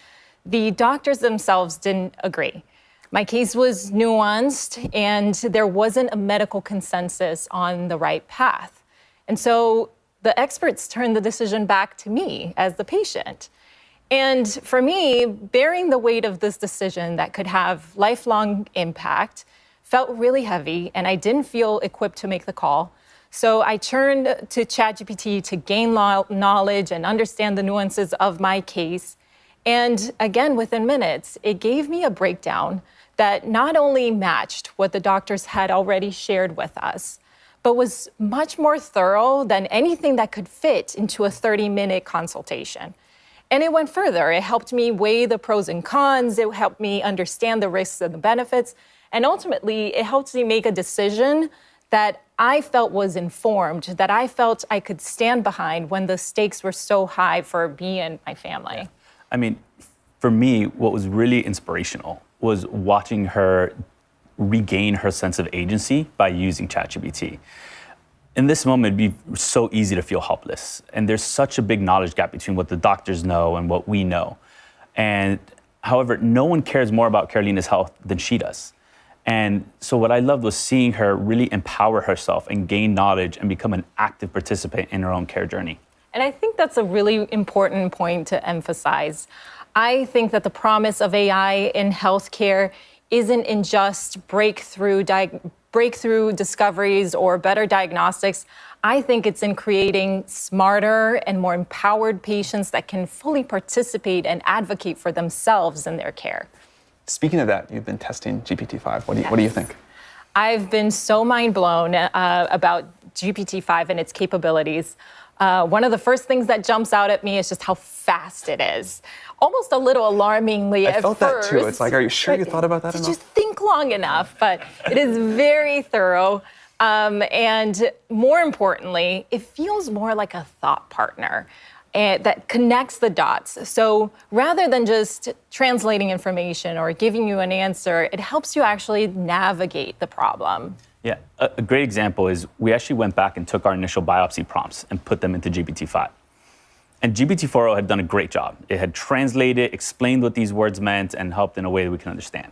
the doctors themselves didn't agree. My case was nuanced, and there wasn't a medical consensus on the right path. And so the experts turned the decision back to me as the patient. And for me, bearing the weight of this decision that could have lifelong impact felt really heavy, and I didn't feel equipped to make the call. So I turned to ChatGPT to gain knowledge and understand the nuances of my case. And again, within minutes, it gave me a breakdown that not only matched what the doctors had already shared with us, but was much more thorough than anything that could fit into a 30-minute consultation. And it went further. It helped me weigh the pros and cons. It helped me understand the risks and the benefits. And ultimately, it helped me make a decision that I felt was informed, that I felt I could stand behind when the stakes were so high for me and my family. I mean, for me, what was really inspirational was watching her regain her sense of agency by using ChatGPT. In this moment, it'd be so easy to feel helpless. And there's such a big knowledge gap between what the doctors know and what we know. And however, no one cares more about Carolina's health than she does. And so what I loved was seeing her really empower herself and gain knowledge and become an active participant in her own care journey. And I think that's a really important point to emphasize. I think that the promise of AI in healthcare isn't in just breakthrough discoveries or better diagnostics. I think it's in creating smarter and more empowered patients that can fully participate and advocate for themselves in their care. Speaking of that, you've been testing GPT-5. What do you think? I've been so mind blown about GPT-5 and its capabilities. One of the first things that jumps out at me is just how fast it is. Almost a little alarmingly at first. I felt that too. It's like, are you sure you thought about that enough? Did you think long enough? But it is very thorough. And more importantly, it feels more like a thought partner that connects the dots. So rather than just translating information or giving you an answer, it helps you actually navigate the problem. Yeah, a great example is we actually went back and took our initial biopsy prompts and put them into GPT-5. And GPT-4o had done a great job. It had translated, explained what these words meant, and helped in a way that we can understand.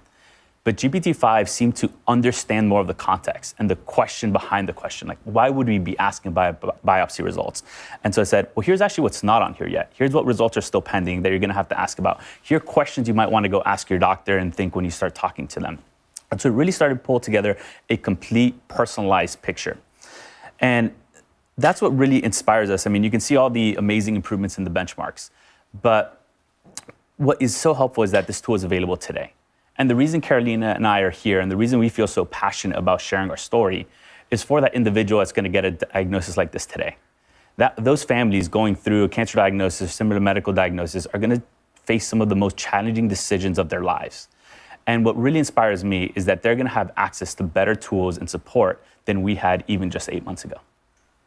But GPT-5 seemed to understand more of the context and the question behind the question. Like, why would we be asking biopsy results? And so I said, well, here's actually what's not on here yet. Here's what results are still pending that you're going to have to ask about. Here are questions you might want to go ask your doctor and think when you start talking to them. And so it really started to pull together a complete personalized picture. And that's what really inspires us. I mean, you can see all the amazing improvements in the benchmarks. But what is so helpful is that this tool is available today. And the reason Carolina and I are here, and the reason we feel so passionate about sharing our story, is for that individual that's going to get a diagnosis like this today. Those families going through a cancer diagnosis, similar medical diagnosis, are going to face some of the most challenging decisions of their lives. And what really inspires me is that they're going to have access to better tools and support than we had even just 8 months ago.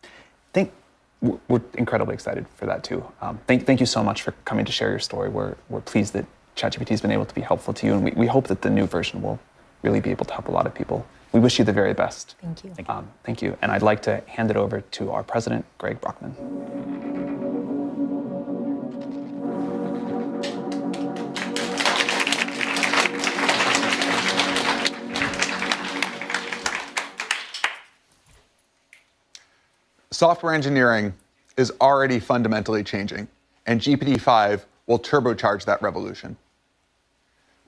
I think we're incredibly excited for that too. Thank you so much for coming to share your story. We're pleased that ChatGPT has been able to be helpful to you, and we hope that the new version will really be able to help a lot of people. We wish you the very best. Thank you. Thank you. And I'd like to hand it over to our president, Greg Brockman. Software engineering is already fundamentally changing, and GPT-5 will turbocharge that revolution.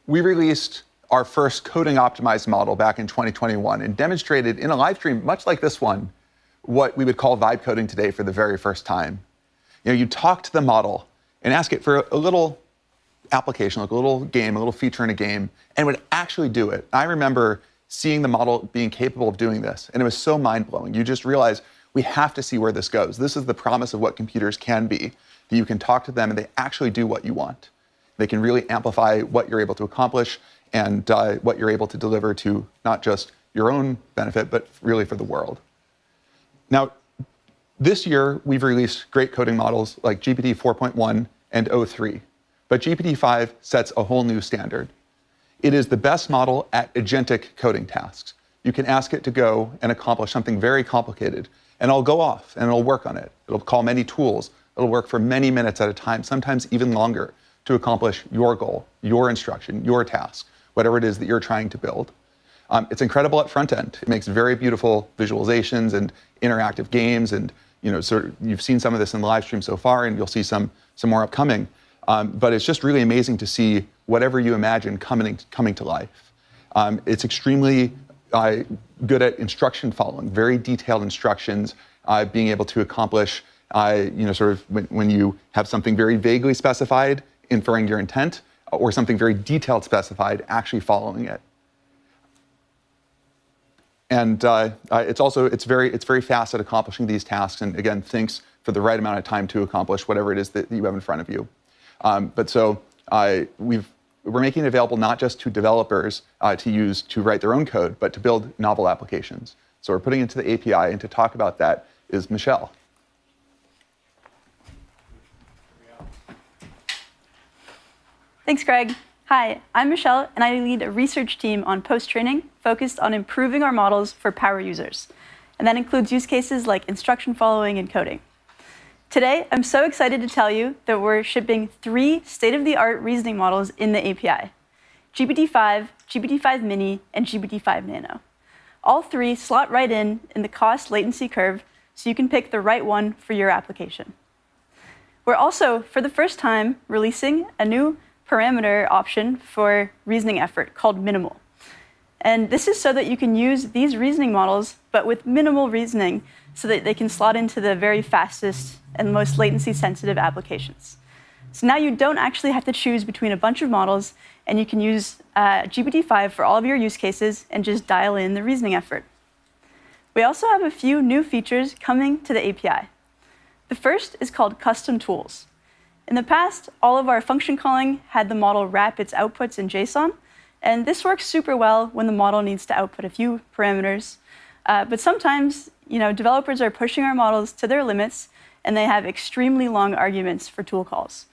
We released our first coding-optimized model back in 2021 and demonstrated in a live stream, much like this one, what we would call vibe coding today for the very first time. You talk to the model and ask it for a little application, like a little game, a little feature in a game, and it would actually do it. I remember seeing the model being capable of doing this, and it was so mind-blowing. You just realize we have to see where this goes. This is the promise of what computers can be, that you can talk to them and they actually do what you want. They can really amplify what you're able to accomplish and what you're able to deliver to not just your own benefit, but really for the world. Now, this year, we've released great coding models like GPT 4.1 and o3, but GPT-5 sets a whole new standard. It is the best model at agentic coding tasks. You can ask it to go and accomplish something very complicated, and it'll go off and it'll work on it. It'll call many tools. It'll work for many minutes at a time, sometimes even longer, to accomplish your goal, your instruction, your task, whatever it is that you're trying to build. It's incredible at front end. It makes very beautiful visualizations and interactive games, and you've seen some of this in the live stream so far, and you'll see some more upcoming. But it's just really amazing to see whatever you imagine coming to life. It's extremely good at instruction following, very detailed instructions, being able to accomplish, when you have something very vaguely specified, inferring your intent, or something very detailed specified, actually following it. And it's very fast at accomplishing these tasks, and again, thinks for the right amount of time to accomplish whatever it is that you have in front of you. We're making it available not just to developers to use to write their own code, but to build novel applications. So we're putting it into the API, and to talk about that is Michelle. Thanks, Greg. Hi, I'm Michelle, and I lead a research team on post-training focused on improving our models for power users. And that includes use cases like instruction following and coding. Today, I'm so excited to tell you that we're shipping 3 state-of-the-art reasoning models in the API: GPT-5, GPT-5 Mini, and GPT-5 Nano. All 3 slot right in the cost latency curve, so you can pick the right one for your application. We're also, for the first time, releasing a new parameter option for reasoning effort called minimal. And this is so that you can use these reasoning models, but with minimal reasoning, so that they can slot into the very fastest and most latency-sensitive applications. So now you don't actually have to choose between a bunch of models, and you can use GPT-5 for all of your use cases and just dial in the reasoning effort. We also have a few new features coming to the API. The first is called custom tools. In the past, all of our function calling had the model wrap its outputs in JSON, and this works super well when the model needs to output a few parameters. But sometimes, developers are pushing our models to their limits, and they have extremely long arguments for tool calls.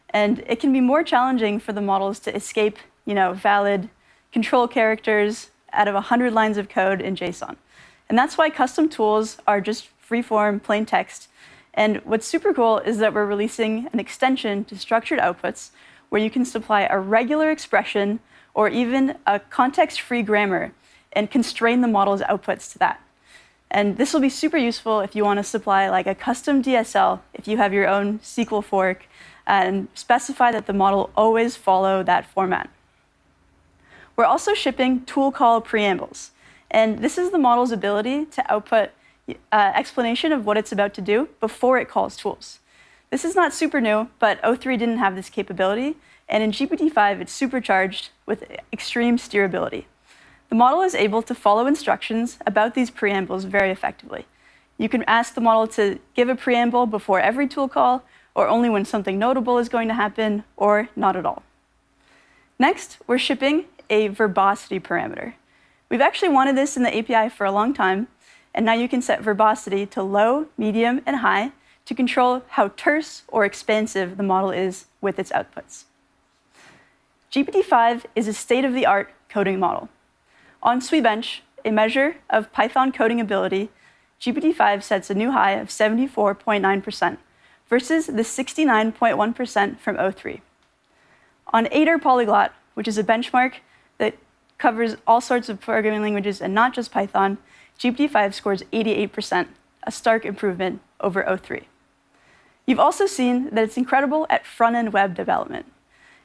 And it can be more challenging for the models to escape, valid control characters out of 100 lines of code in JSON. And that's why custom tools are just free-form, plain text. And what's super cool is that we're releasing an extension to structured outputs where you can supply a regular expression or even a context-free grammar and constrain the model's outputs to that. And this will be super useful if you want to supply like a custom DSL, if you have your own SQL fork, and specify that the model always follow that format. We're also shipping tool call preambles. And this is the model's ability to output explanation of what it's about to do before it calls tools. This is not super new, but O3 didn't have this capability. And in GPT-5, it's supercharged with extreme steerability. The model is able to follow instructions about these preambles very effectively. You can ask the model to give a preamble before every tool call, or only when something notable is going to happen, or not at all. Next, we're shipping a verbosity parameter. We've actually wanted this in the API for a long time, and now you can set verbosity to low, medium, and high to control how terse or expansive the model is with its outputs. GPT-5 is a state-of-the-art coding model. On Sweetbench, a measure of Python coding ability, GPT-5 sets a new high of 74.9% versus the 69.1% from O3. On Aider Polyglot, which is a benchmark that covers all sorts of programming languages and not just Python, GPT-5 scores 88%, a stark improvement over O3. You've also seen that it's incredible at front-end web development.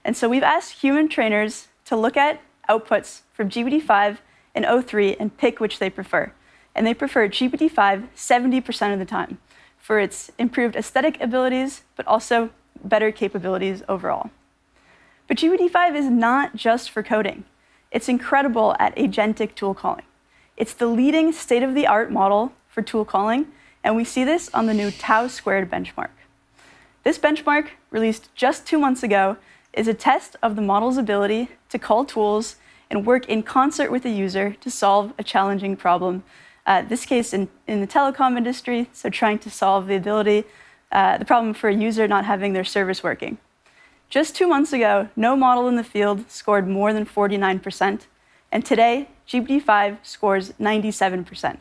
And so we've asked human trainers to look at outputs from GPT-5 and O3 and pick which they prefer. And they prefer GPT-5 70% of the time for its improved aesthetic abilities, but also better capabilities overall. But GPT-5 is not just for coding. It's incredible at agentic tool calling. It's the leading state-of-the-art model for tool calling, and we see this on the new Tau Squared benchmark. This benchmark, released just 2 months ago, is a test of the model's ability to call tools and work in concert with the user to solve a challenging problem. This case in the telecom industry, so trying to solve the problem for a user not having their service working. Just 2 months ago, no model in the field scored more than 49%, and today, GPT-5 scores 97%.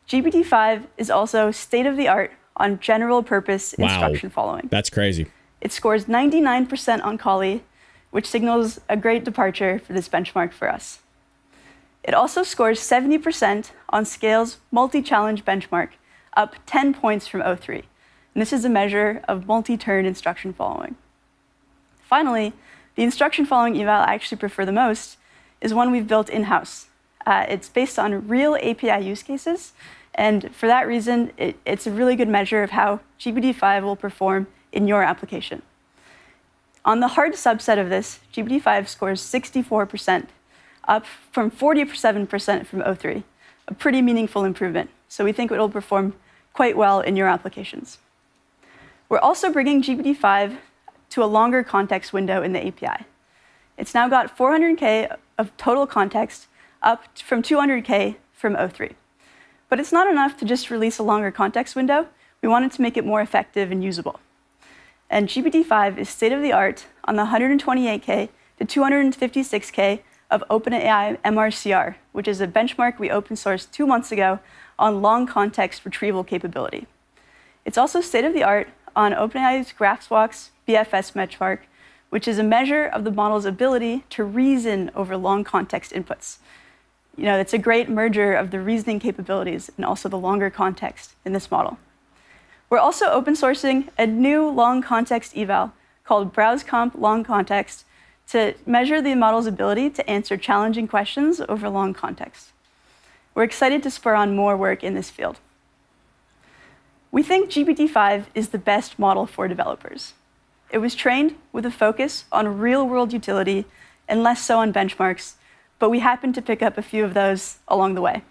GPT-5 is also state-of-the-art on general-purpose instruction following. That's crazy. It scores 99% on Collie, which signals a great departure for this benchmark for us. It also scores 70% on Scale's multi-challenge benchmark, up 10 points from O3. And this is a measure of multi-turn instruction following. Finally, the instruction following eval I actually prefer the most is one we've built in-house. It's based on real API use cases, and for that reason, it's a really good measure of how GPT-5 will perform in your application. On the hard subset of this, GPT-5 scores 64%, up from 47% from O3, a pretty meaningful improvement. So we think it will perform quite well in your applications. We're also bringing GPT-5 to a longer context window in the API. It's now got 400K of total context, up from 200K from O3. But it's not enough to just release a longer context window. We wanted to make it more effective and usable. And GPT-5 is state-of-the-art on the 128K to 256K of OpenAI MRCR, which is a benchmark we open sourced 2 months ago on long context retrieval capability. It's also state-of-the-art on OpenAI's GraphsWalk's BFS benchmark, which is a measure of the model's ability to reason over long context inputs. It's a great merger of the reasoning capabilities and also the longer context in this model. We're also open sourcing a new long context eval called BrowseComp Long Context to measure the model's ability to answer challenging questions over long context. We're excited to spur on more work in this field. We think GPT-5 is the best model for developers. It was trained with a focus on real-world utility and less so on benchmarks, but we happened to pick up a few of those along the way.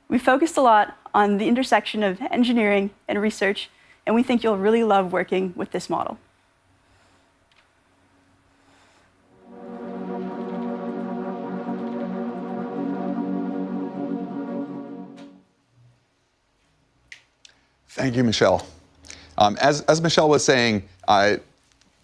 We focused a lot on the intersection of engineering and research, and we think you'll really love working with this model. Thank you, Michelle. As Michelle was saying, the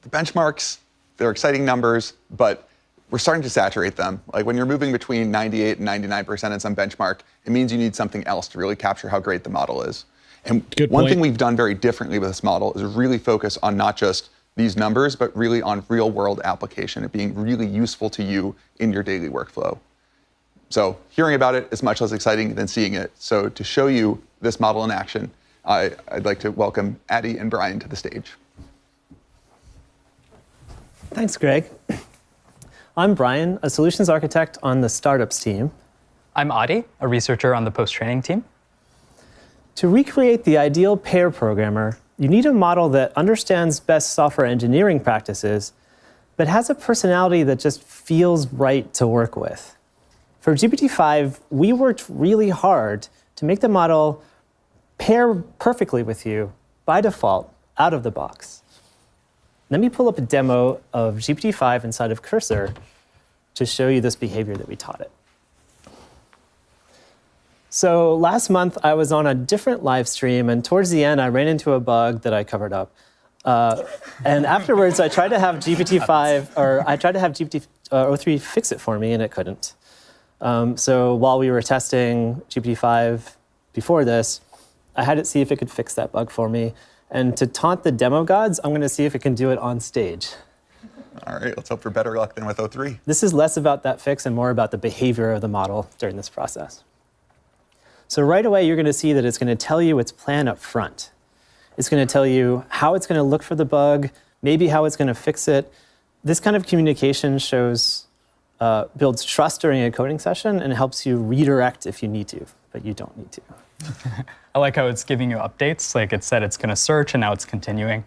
benchmarks, they're exciting numbers, but we're starting to saturate them. Like when you're moving between 98 and 99% in some benchmark, it means you need something else to really capture how great the model is. And one thing we've done very differently with this model is really focus on not just these numbers, but really on real world application, it being really useful to you in your daily workflow. So hearing about it is much less exciting than seeing it. So to show you this model in action, I'd like to welcome Addie and Brian to the stage. Thanks, Greg. I'm Brian, a solutions architect on the startups team. I'm Adi, a researcher on the post-training team. To recreate the ideal pair programmer, you need a model that understands best software engineering practices, but has a personality that just feels right to work with. For GPT-5, we worked really hard to make the model pair perfectly with you by default, out of the box. Let me pull up a demo of GPT-5 inside of Cursor to show you this behavior that we taught it. So last month, I was on a different live stream, and towards the end, I ran into a bug that I covered up. And afterwards, I tried to have GPT-3 fix it for me, and it couldn't. So while we were testing GPT-5 before this, I had it see if it could fix that bug for me. And to taunt the demo gods, I'm going to see if it can do it on stage. All right, let's hope for better luck than with O3. This is less about that fix and more about the behavior of the model during this process. So right away, you're going to see that it's going to tell you its plan up front. It's going to tell you how it's going to look for the bug, maybe how it's going to fix it. This kind of communication builds trust during a coding session and helps you redirect if you need to, but you don't need to. I like how it's giving you updates. Like it said it's going to search, and now it's continuing.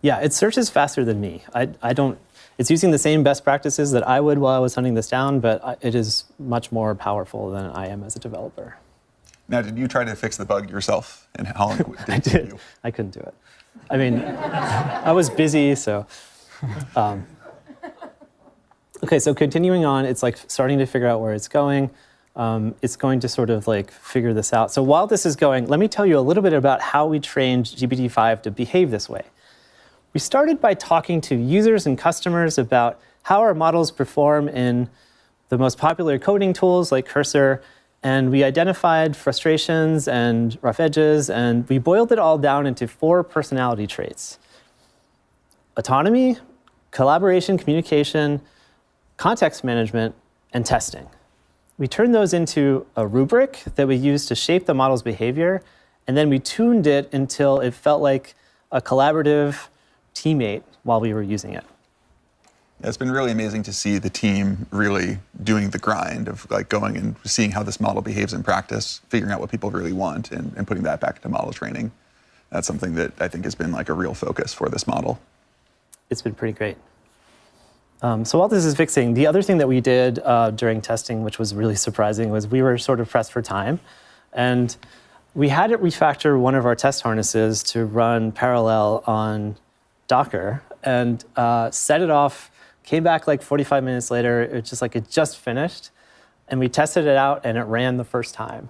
Yeah, it searches faster than me. It's using the same best practices that I would while I was hunting this down, but it is much more powerful than I am as a developer. Now, did you try to fix the bug yourself? And how long did it take you? I couldn't do it. I mean, I was busy, so. Okay, so continuing on, it's like starting to figure out where it's going. It's going to sort of like figure this out. So while this is going, let me tell you a little bit about how we trained GPT-5 to behave this way. We started by talking to users and customers about how our models perform in the most popular coding tools like Cursor, and we identified frustrations and rough edges, and we boiled it all down into 4 personality traits: autonomy, collaboration, communication, context management, and testing. We turned those into a rubric that we used to shape the model's behavior, and then we tuned it until it felt like a collaborative teammate while we were using it. It's been really amazing to see the team really doing the grind of like going and seeing how this model behaves in practice, figuring out what people really want, and putting that back into model training. That's something that I think has been like a real focus for this model. It's been pretty great. So while this is fixing, the other thing that we did during testing, which was really surprising, was we were sort of pressed for time. And we had it refactor one of our test harnesses to run parallel on Docker and set it off, came back like 45 minutes later. It's just like it just finished. And we tested it out, and it ran the first time.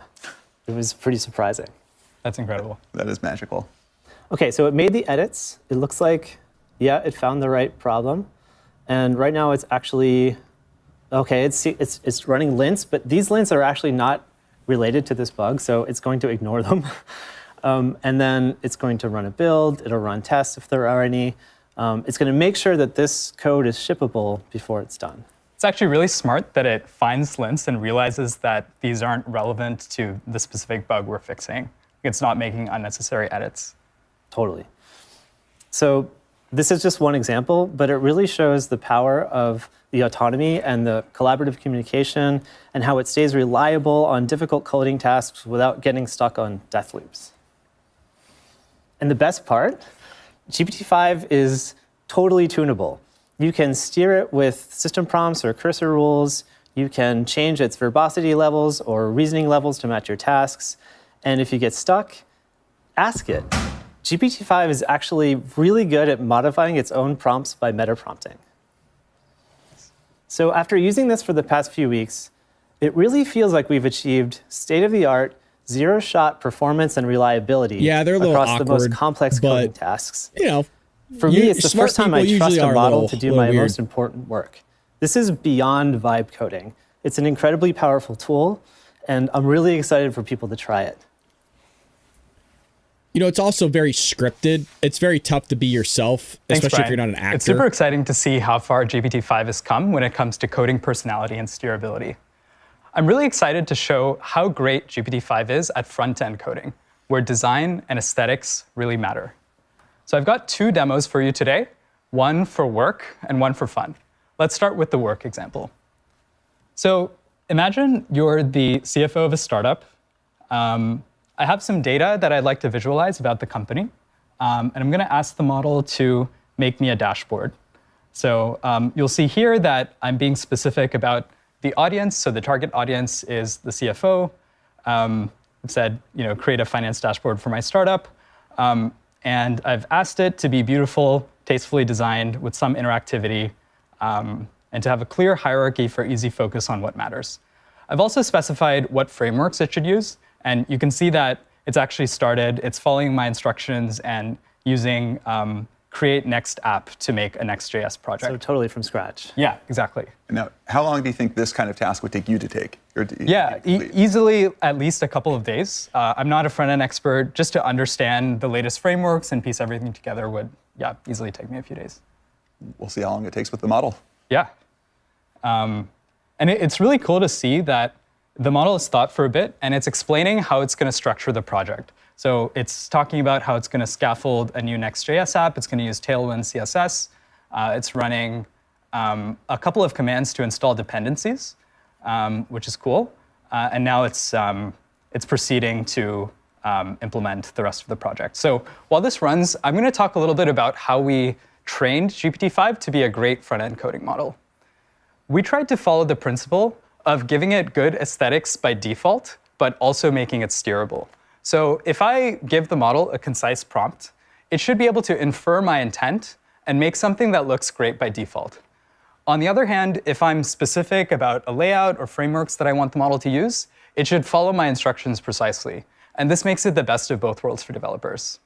It was pretty surprising. That's incredible. That is magical. OK, so it made the edits. It looks like, yeah, it found the right problem. And right now it's actually, OK, it's running lints, but these lints are actually not related to this bug, so it's going to ignore them. And then it's going to run a build. It'll run tests if there are any. It's going to make sure that this code is shippable before it's done. It's actually really smart that it finds lints and realizes that these aren't relevant to the specific bug we're fixing. It's not making unnecessary edits. Totally. So this is just one example, but it really shows the power of the autonomy and the collaborative communication and how it stays reliable on difficult coding tasks without getting stuck on death loops. And the best part, GPT-5 is totally tunable. You can steer it with system prompts or cursor rules. You can change its verbosity levels or reasoning levels to match your tasks. And if you get stuck, ask it. GPT-5 is actually really good at modifying its own prompts by meta-prompting. So after using this for the past few weeks, it really feels like we've achieved state-of-the-art, zero-shot performance and reliability Yeah, they're a little across awkward, the most complex coding but, tasks. You know, For me, it's the smart first time people I trust usually a are model little- to do little my weird. most important work. This is beyond vibe coding. It's an incredibly powerful tool, and I'm really excited for people to try it. You know, it's also very scripted. It's very tough to be yourself, Thanks, especially if Brian. you're not an actor. It's super exciting to see how far GPT-5 has come when it comes to coding personality and steerability. I'm really excited to show how great GPT-5 is at front-end coding, where design and aesthetics really matter. So I've got 2 demos for you today, one for work and one for fun. Let's start with the work example. So imagine you're the CFO of a startup. I have some data that I'd like to visualize about the company, and I'm going to ask the model to make me a dashboard. So you'll see here that I'm being specific about the audience. So the target audience is the CFO. I've said, create a finance dashboard for my startup. And I've asked it to be beautiful, tastefully designed with some interactivity, and to have a clear hierarchy for easy focus on what matters. I've also specified what frameworks it should use. And you can see that it's actually started, it's following my instructions and using create next app to make a Next.js project. So totally from scratch. Yeah, exactly. Now, how long do you think this kind of task would take you to take? Easily at least a couple of days. I'm not a front-end expert. Just to understand the latest frameworks and piece everything together would, easily take me a few days. We'll see how long it takes with the model. Yeah. And it's really cool to see that the model is thought for a bit, and it's explaining how it's going to structure the project. So it's talking about how it's going to scaffold a new Next.js app. It's going to use Tailwind CSS. It's running a couple of commands to install dependencies, which is cool. And now it's proceeding to implement the rest of the project. So while this runs, I'm going to talk a little bit about how we trained GPT-5 to be a great front-end coding model. We tried to follow the principle of giving it good aesthetics by default, but also making it steerable. So if I give the model a concise prompt, it should be able to infer my intent and make something that looks great by default. On the other hand, if I'm specific about a layout or frameworks that I want the model to use, it should follow my instructions precisely. And this makes it the best of both worlds for developers.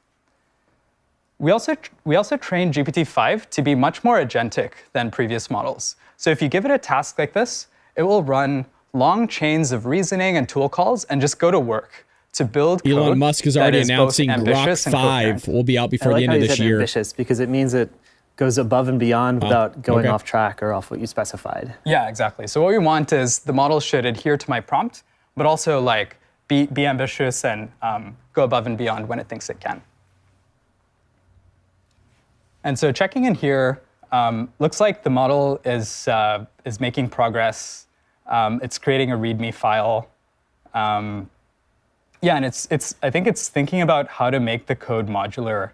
We also trained GPT-5 to be much more agentic than previous models. So if you give it a task like this, it will run long chains of reasoning and tool calls and just go to work to build code. Elon Musk is already announcing ambitious Grok 5 will be out before the end of this year. Ambitious because it means it goes above and beyond without going off track or off what you specified. Yeah, exactly. So what we want is the model should adhere to my prompt, but also be ambitious and go above and beyond when it thinks it can. And so checking in here, looks like the model is making progress. It's creating a README file. And I think it's thinking about how to make the code modular.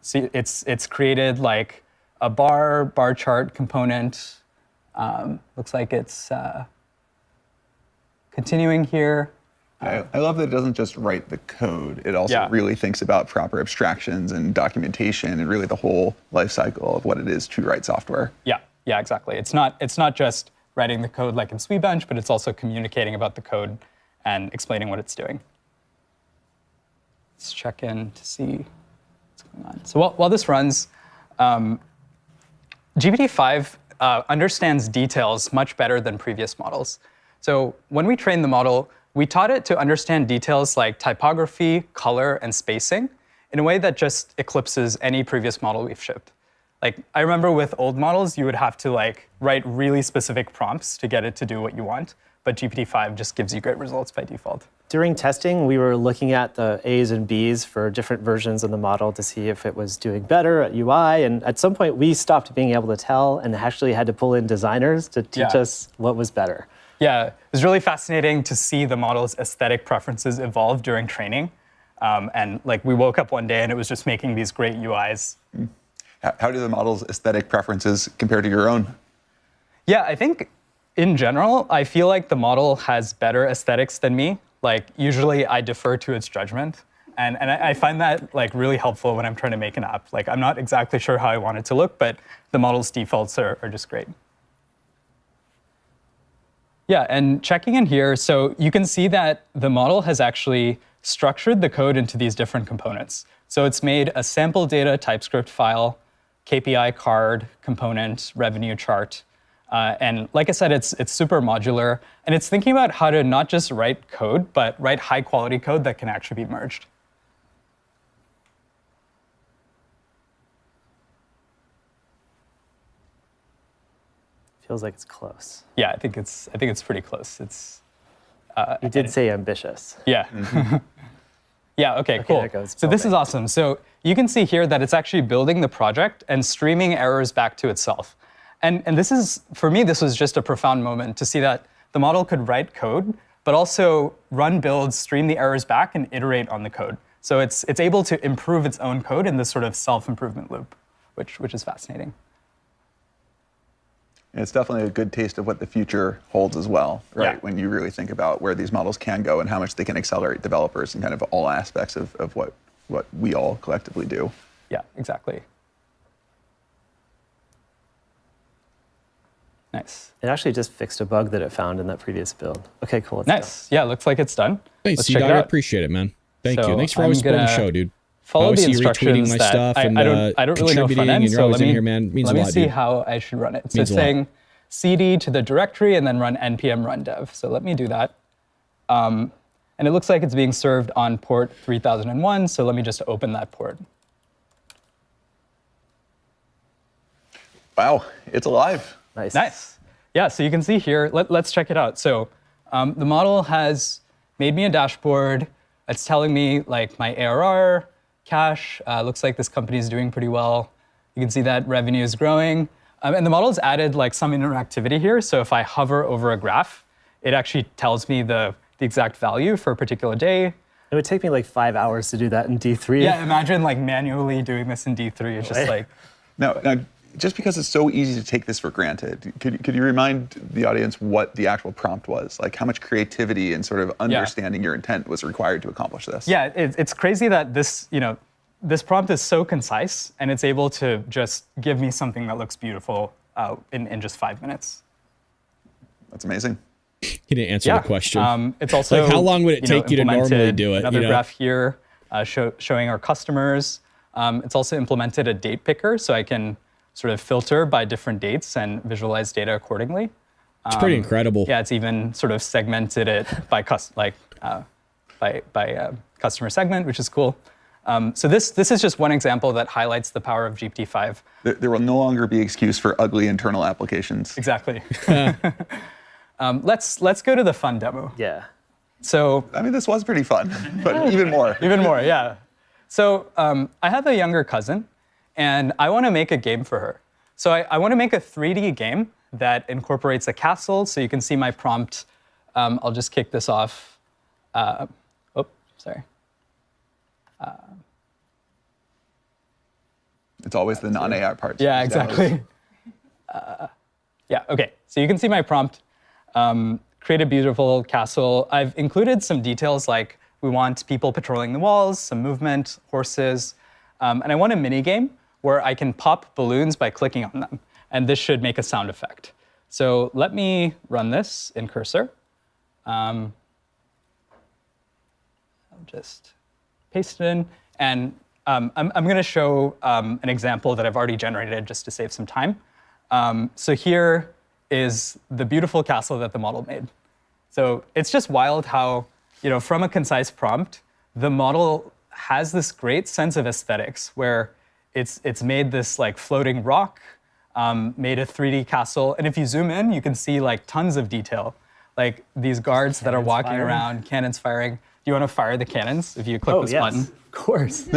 So it's created like a bar chart component. Looks like it's continuing here. I love that it doesn't just write the code. It also really thinks about proper abstractions and documentation and really the whole life cycle of what it is to write software. Yeah, exactly. It's not just writing the code like in SweBench, but it's also communicating about the code and explaining what it's doing. Let's check in to see what's going on. So while this runs, GPT-5 understands details much better than previous models. So when we trained the model, we taught it to understand details like typography, color, and spacing in a way that just eclipses any previous model we've shipped. I remember with old models, you would have to write really specific prompts to get it to do what you want. but GPT-5 just gives you great results by default. During testing, we were looking at the A's and B's for different versions of the model to see if it was doing better at UI. And at some point, we stopped being able to tell and actually had to pull in designers to teach us what was better. Yeah, it was really fascinating to see the model's aesthetic preferences evolve during training. And like we woke up one day and it was just making these great UIs. How do the model's aesthetic preferences compare to your own? Yeah, I think in general, I feel like the model has better aesthetics than me. Like usually I defer to its judgment. And I find that like really helpful when I'm trying to make an app. Like I'm not exactly sure how I want it to look, but the model's defaults are just great. Yeah, and checking in here, so you can see that the model has actually structured the code into these different components. So it's made a sample data TypeScript file, KPI card, component, revenue chart. And like I said, it's super modular. And it's thinking about how to not just write code, but write high quality code that can actually be merged. Feels like it's close. Yeah, I think it's pretty close. It's you did say ambitious. Yeah. Yeah, okay, cool. So this is awesome. So you can see here that it's actually building the project and streaming errors back to itself. And this is, for me, this was just a profound moment to see that the model could write code, but also run builds, stream the errors back, and iterate on the code. So it's able to improve its own code in this sort of self-improvement loop, which is fascinating. And it's definitely a good taste of what the future holds as well, right? Yeah. When you really think about where these models can go and how much they can accelerate developers and kind of all aspects of what we all collectively do. Yeah, exactly. Nice. It actually just fixed a bug that it found in that previous build. Okay, cool. It's nice. Done. Yeah, looks like it's done. Thanks, C-Dog. I appreciate it, man. Thank you. Thanks for always supporting the show, dude. Follow the instructions my that stuff and I don't really know front end, so let me see dude. how I should run it. So it's saying cd to the directory and then run npm run dev. So let me do that. And it looks like it's being served on port 3001, so let me just open that port. Wow, it's alive. Nice. Yeah, so you can see here, let's check it out. So the model has made me a dashboard. It's telling me like my ARR, cash. Looks like this company is doing pretty well. You can see that revenue is growing. And the model's added like some interactivity here. So if I hover over a graph, it actually tells me the exact value for a particular day. It would take me like 5 hours to do that in D3. Yeah, imagine like manually doing this in D3. It's just like... Now, just because it's so easy to take this for granted, could you remind the audience what the actual prompt was? Like how much creativity and sort of understanding your intent was required to accomplish this? Yeah, it's crazy that this prompt is so concise and it's able to just give me something that looks beautiful in just 5 minutes. That's amazing. He didn't answer the question. It's also like how long would it take you to normally do it? Another graph here showing our customers. It's also implemented a date picker, so I can sort of filter by different dates and visualize data accordingly. It's pretty incredible. Yeah, it's even sort of segmented it by customer segment, which is cool. So this is just one example that highlights the power of GPT-5. There will no longer be excuse for ugly internal applications. Exactly. Let's go to the fun demo. Yeah. So I mean, this was pretty fun, but even more. Even more, yeah. So I have a younger cousin, and I want to make a game for her. So I want to make a 3D game that incorporates a castle. So you can see my prompt. I'll just kick this off. Sorry. It's always the non-AI part. Yeah, exactly. Yeah, okay. So you can see my prompt. Create a beautiful castle. I've included some details like we want people patrolling the walls, some movement, horses, and I want a mini game where I can pop balloons by clicking on them. And this should make a sound effect. So let me run this in Cursor. I'll just paste it in. And I'm going to show an example that I've already generated just to save some time. So here is the beautiful castle that the model made. So it's just wild how, from a concise prompt, the model has this great sense of aesthetics where it's made this like floating rock, made a 3D castle. And if you zoom in, you can see like tons of detail. like these guards that are walking firing. around, cannons firing. Do you want to fire the cannons if you click this button? Of course.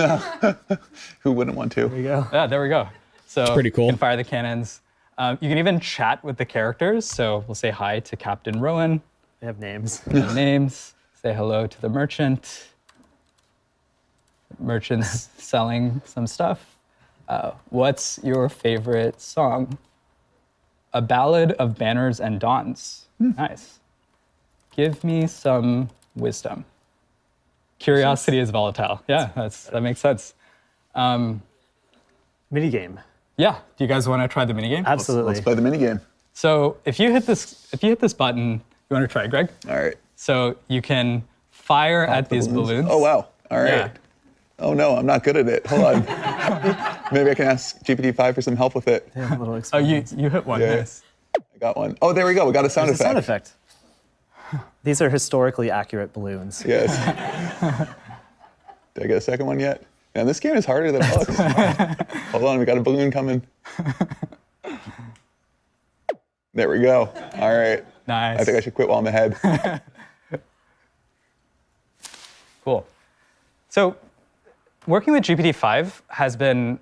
Who wouldn't want to? There you go. Yeah, there we go. So It's pretty cool. You can fire the cannons. You can even chat with the characters. So we'll say hi to Captain Rowan. They have names. They have names. Say hello to the merchant. Merchant's selling some stuff. What's your favorite song? A Ballad of Banners and Dawns. Nice. Give me some wisdom. Curiosity is volatile. Yeah, that makes sense. Minigame. Yeah. Do you guys want to try the minigame? Absolutely. Let's play the minigame. So if you hit this button, you want to try, Greg? All right. So you can fire at these balloons. Oh, wow. All right. Yeah. Oh, no, I'm not good at it. Hold on. Maybe I can ask GPT-5 for some help with it. They have a little Oh, you hit one. Yeah. Nice. I got one. Oh, there we go. We got a sound There's effect. a sound effect. These are historically accurate balloons. Yes. Did I get a second one yet? Man, this game is harder than it looks. Hold on, we got a balloon coming. There we go. All right. Nice. I think I should quit while I'm ahead. Cool. So working with GPT-5 has been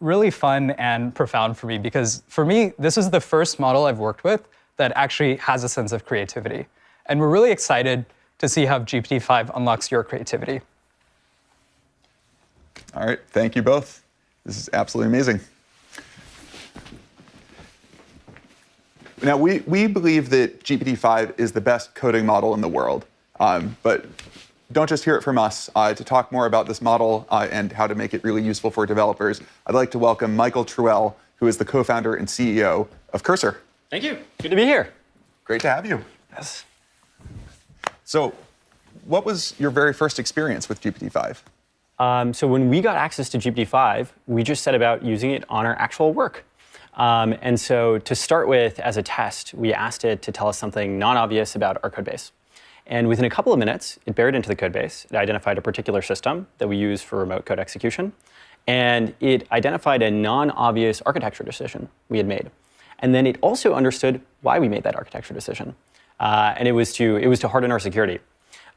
really fun and profound for me because for me, this is the first model I've worked with that actually has a sense of creativity. And we're really excited to see how GPT-5 unlocks your creativity. All right, thank you both. This is absolutely amazing. Now, we believe that GPT-5 is the best coding model in the world, but don't just hear it from us. To talk more about this model and how to make it really useful for developers, I'd like to welcome Michael Truell, who is the co-founder and CEO of Cursor. Thank you. Good to be here. Great to have you. Yes. So, what was your very first experience with GPT-5? So when we got access to GPT-5, we just set about using it on our actual work. And so to start with, as a test, we asked it to tell us something non-obvious about our code base. And within a couple of minutes, it buried into the code base. It identified a particular system that we use for remote code execution. And it identified a non-obvious architecture decision we had made. And then it also understood why we made that architecture decision. And it was to harden our security.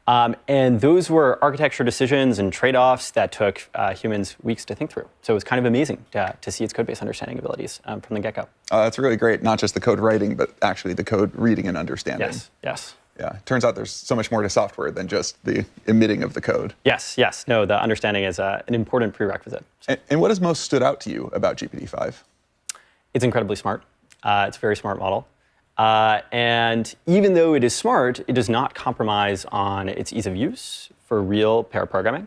And those were architecture decisions and trade-offs that took humans weeks to think through. So it was kind of amazing to see its code base understanding abilities from the get-go. That's really great. Not just the code writing, but actually the code reading and understanding. Yes, yes. Yeah, turns out there's so much more to software than just the emitting of the code. Yes, yes. No, the understanding is an important prerequisite. And what has most stood out to you about GPT-5? It's incredibly smart. It's a very smart model. And even though it is smart, it does not compromise on its ease of use for real pair programming.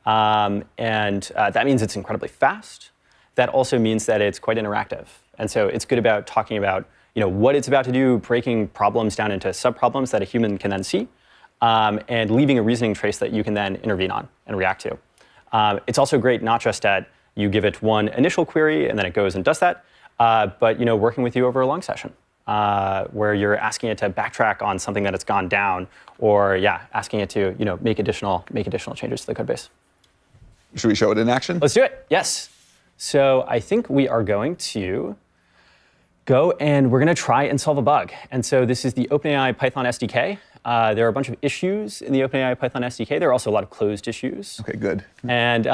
That means it's incredibly fast. That also means that it's quite interactive. And so it's good about talking about what it's about to do, breaking problems down into subproblems that a human can then see, and leaving a reasoning trace that you can then intervene on and react to. It's also great not just at you give it one initial query and then it goes and does that, but working with you over a long session. Where you're asking it to backtrack on something that it's gone down, or asking it to make additional changes to the code base. Should we show it in action? Let's do it. Yes. So I think we are going to go and we're going to try and solve a bug. And so this is the OpenAI Python SDK. There are a bunch of issues in the OpenAI Python SDK. There are also a lot of closed issues. Okay, good. And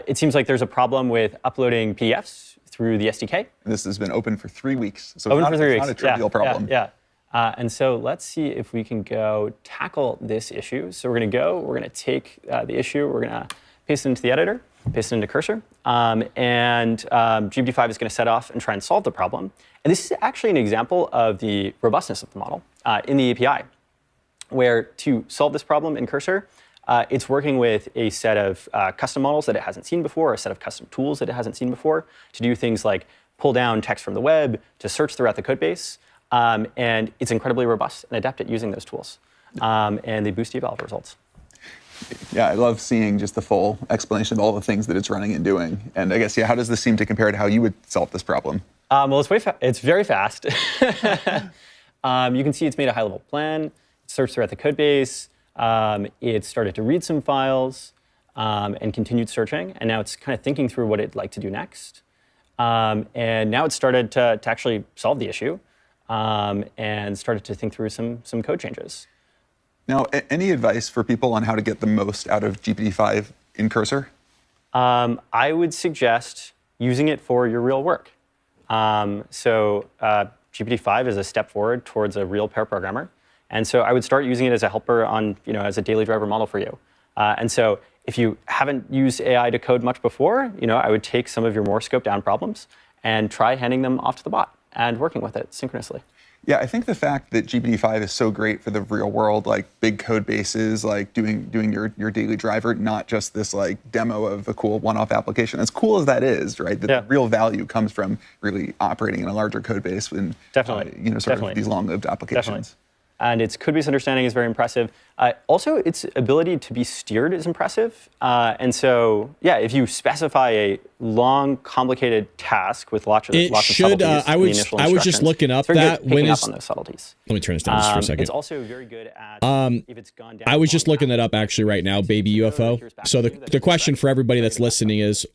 it seems like there's a problem with uploading PDFs through the SDK. This has been open for 3 weeks, so open it's for 3 weeks. Not a trivial problem. Yeah. And so let's see if we can go tackle this issue. So we're going to take the issue, we're going to paste it into the editor, paste it into Cursor, and GPT-5 is going to set off and try and solve the problem. And this is actually an example of the robustness of the model in the API, where to solve this problem in Cursor, it's working with a set of custom models that it hasn't seen before, a set of custom tools that it hasn't seen before, to do things like pull down text from the web, to search throughout the code base. And it's incredibly robust and adept at using those tools. And they boost eval results. Yeah, I love seeing just the full explanation of all the things that it's running and doing. And I guess, how does this seem to compare to how you would solve this problem? Well, it's very fast. You can see it's made a high-level plan, searched throughout the code base. It started to read some files and continued searching. And now it's kind of thinking through what it'd like to do next. And now it's started to actually solve the issue. and started to think through some code changes. Now, any advice for people on how to get the most out of GPT-5 in Cursor? I would suggest using it for your real work. GPT-5 is a step forward towards a real pair programmer. And so I would start using it as a helper on, as a daily driver model for you. And so if you haven't used AI to code much before, I would take some of your more scoped down problems and try handing them off to the bot and working with it synchronously. Yeah, I think the fact that GPT-5 is so great for the real world, like big code bases, like doing your daily driver, not just this like demo of a cool one-off application. As cool as that is, right? The real value comes from really operating in a larger code base and of these long-lived applications. Definitely. And its code-based understanding is very impressive. Also, its ability to be steered is impressive. And so, if you specify a long, complicated task with lots of subtleties, I was just looking up that when is on those subtleties. Let me turn this down just for a second. It's also very good at if it's gone down. I was just looking that up actually right now, baby UFO. So the question for everybody that's listening is,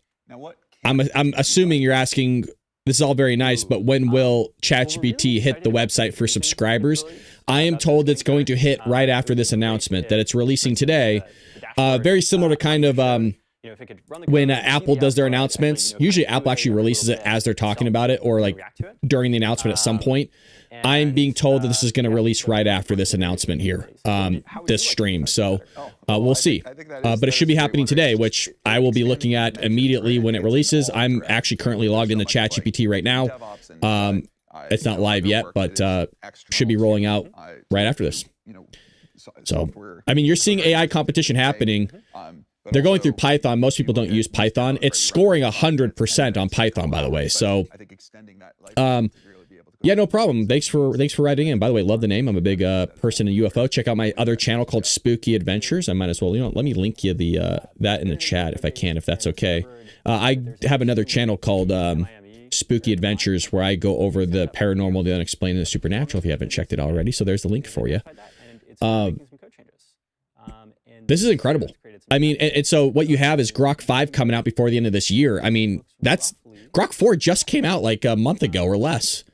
I'm assuming you're asking. This is all very nice, but when will ChatGPT hit the website for subscribers? I am told it's going to hit right after this announcement that it's releasing today. Very similar to kind of when Apple does their announcements. Usually Apple actually releases it as they're talking about it or like during the announcement at some point. I'm being told that this is going to release right after this announcement here, this stream. So we'll see. But it should be happening today, which I will be looking at immediately when it releases. I'm actually currently logged into ChatGPT right now. It's not live yet, but should be rolling out right after this. So, I mean, you're seeing AI competition happening. They're going through Python. Most people don't use Python. It's scoring 100% on Python, by the way. So, yeah, no problem. Thanks for writing in. By the way, love the name. I'm a big person in UFO. Check out my other channel called Spooky Adventures. I might as well, let me link you that in the chat if I can, if that's okay. I have another channel called Spooky Adventures where I go over the paranormal, the unexplained, and the supernatural. If you haven't checked it already, so there's the link for you. This is incredible. I mean, and so what you have is Grok 5 coming out before the end of this year. I mean, Grok 4 just came out like a month ago or less.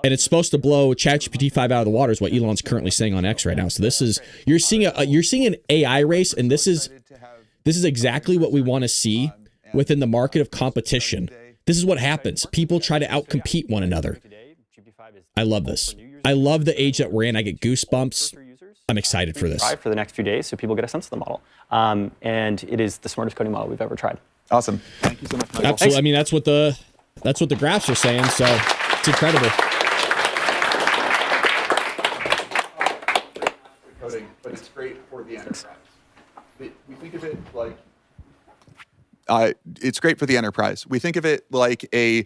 And it's supposed to blow ChatGPT-5 out of the water is what Elon's currently saying on X right now. So this is, you're seeing an AI race, and this is exactly what we want to see within the market of competition. This is what happens. People try to outcompete one another. I love this. I love the age that we're in. I get goosebumps. I'm excited for this. For the next few days so people get a sense of the model. And it is the smartest coding model we've ever tried. Awesome. Thank you so much, Michael. Absolutely. Thanks. I mean, that's what the graphs are saying, so it's incredible. But it's great for the enterprise. We think of it like it's great for the enterprise. We think of it like a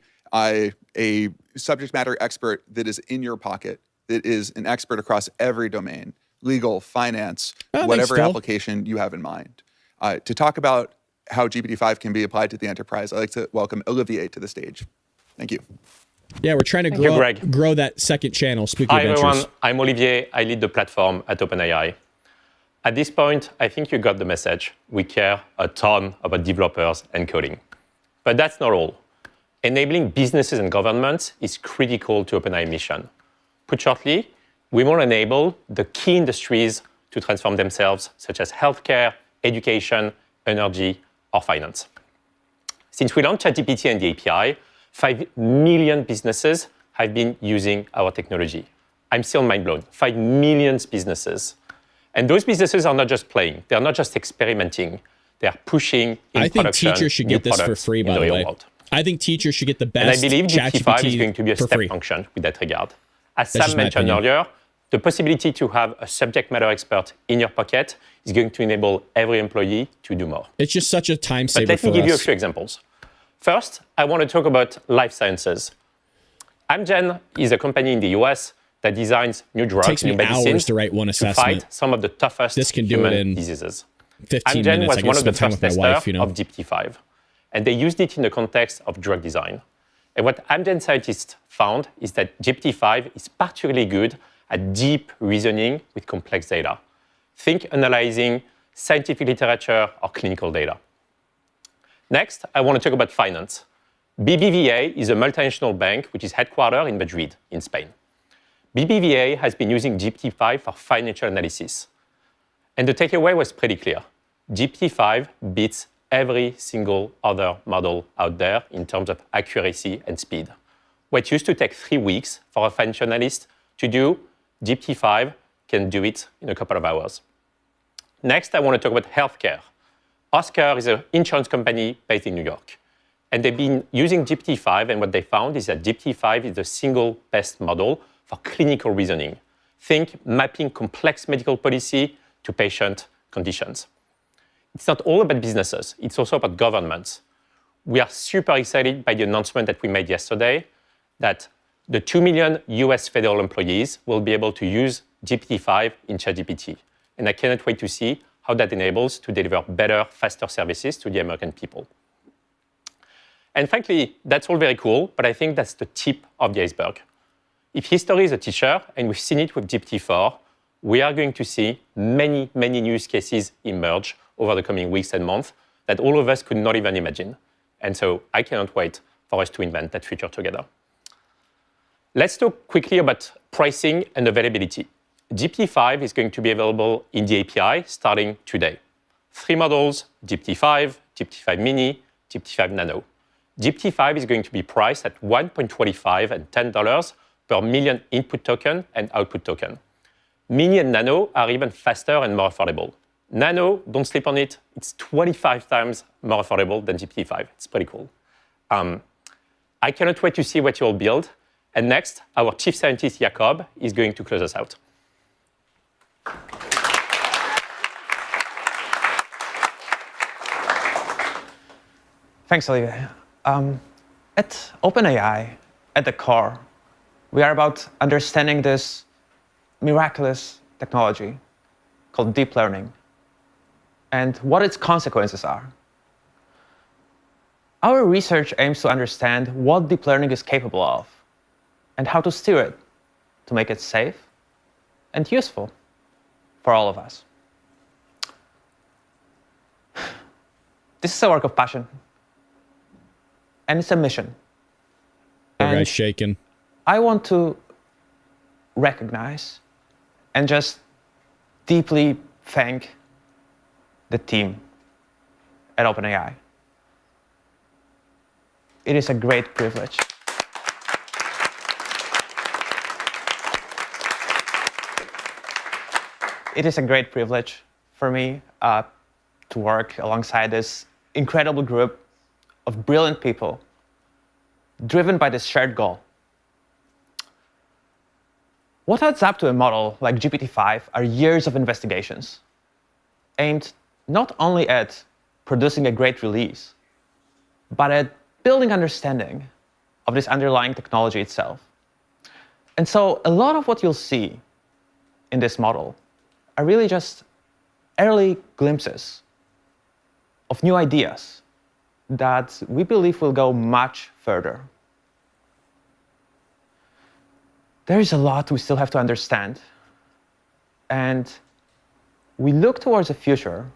subject matter expert that is in your pocket, that is an expert across every domain, legal, finance, whatever application you have in mind. To talk about how GPT-5 can be applied to the enterprise, I'd like to welcome Olivier to the stage. Thank you. Yeah, we're trying to grow that second channel, Spooky Adventures. Hi, everyone. I'm Olivier. I lead the platform at OpenAI. At this point, I think you got the message. We care a ton about developers and coding. But that's not all. Enabling businesses and governments is critical to OpenAI's mission. Put shortly, we want to enable the key industries to transform themselves, such as healthcare, education, energy, or finance. Since we launched ChatGPT and the API, 5 million businesses have been using our technology. I'm still mind blown. 5 million businesses. And those businesses are not just playing. They're not just experimenting. They're pushing in production. I think teachers should get this for free, by the way. I think teachers should get the best. And I believe GPT-5 is going to be a step function with that regard. As Sam mentioned earlier, the possibility to have a subject matter expert in your pocket is going to enable every employee to do more. It's just such a time saver for us. But let me give you a few examples. First, I want to talk about life sciences. Amgen is a company in the US that designs new drugs, new medicines to write one assessment. To fight some of the toughest human diseases. 15 Amgen minutes. was one of the first testers of GPT-5, and they used it in the context of drug design. And what Amgen scientists found is that GPT-5 is particularly good at deep reasoning with complex data. Think analyzing scientific literature or clinical data. Next, I want to talk about finance. BBVA is a multinational bank which is headquartered in Madrid, in Spain. BBVA has been using GPT-5 for financial analysis. And the takeaway was pretty clear. GPT-5 beats every single other model out there in terms of accuracy and speed. What used to take 3 weeks for a financial analyst to do, GPT-5 can do it in a couple of hours. Next, I want to talk about healthcare. Oscar is an insurance company based in New York. And they've been using GPT-5, and what they found is that GPT-5 is the single best model for clinical reasoning. Think mapping complex medical policy to patient conditions. It's not all about businesses, it's also about governments. We are super excited by the announcement that we made yesterday that the 2 million US federal employees will be able to use GPT-5 in ChatGPT. And I cannot wait to see how that enables to deliver better, faster services to the American people. And frankly, that's all very cool, but I think that's the tip of the iceberg. If history is a teacher, and we've seen it with GPT-4, we are going to see many, many use cases emerge over the coming weeks and months that all of us could not even imagine. And so I cannot wait for us to invent that future together. Let's talk quickly about pricing and availability. GPT-5 is going to be available in the API starting today. 3 models, GPT-5, GPT-5 Mini, GPT-5 Nano. GPT-5 is going to be priced at $1.25 and $10 per million input token and output token. Mini and Nano are even faster and more affordable. Nano, don't sleep on it, it's 25 times more affordable than GPT-5. It's pretty cool. I cannot wait to see what you'll build. And next, our chief scientist, Jakob, is going to close us out. Thanks, Olivier. At OpenAI, at the core, we are about understanding this miraculous technology called deep learning and what its consequences are. Our research aims to understand what deep learning is capable of and how to steer it to make it safe and useful for all of us. This is a work of passion, and it's a mission. Poor guy's shaking. I want to recognize and just deeply thank the team at OpenAI. It is a great privilege. It is a great privilege for me to work alongside this incredible group of brilliant people driven by this shared goal. What adds up to a model like GPT-5 are years of investigations aimed not only at producing a great release, but at building understanding of this underlying technology itself. And so a lot of what you'll see in this model are really just early glimpses of new ideas that we believe will go much further. There is a lot we still have to understand, and we look towards a future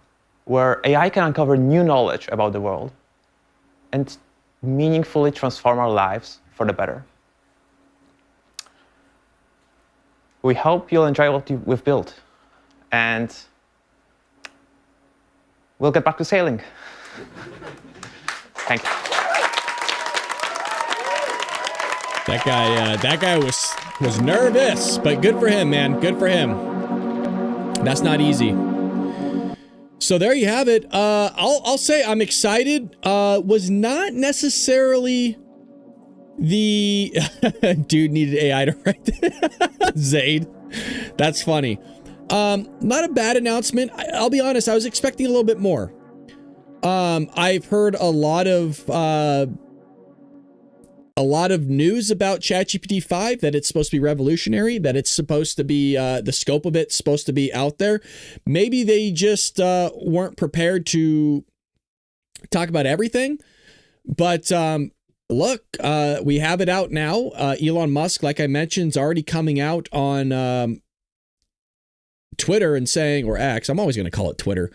where AI can uncover new knowledge about the world and meaningfully transform our lives for the better. We hope you'll enjoy what we've built, and we'll get back to sailing. Thank you. That guy was nervous, but good for him, man. Good for him. That's not easy. So there you have it. I'll say I'm excited. Was not necessarily the dude needed AI to write Zaid. That's funny. Not a bad announcement. I'll be honest, I was expecting a little bit more. I've heard a lot of news about ChatGPT-5, that it's supposed to be revolutionary, that it's supposed to be, the scope of it's supposed to be out there. Maybe they just weren't prepared to talk about everything. But look, we have it out now. Elon Musk, like I mentioned, is already coming out on Twitter and saying, or X, I'm always going to call it Twitter,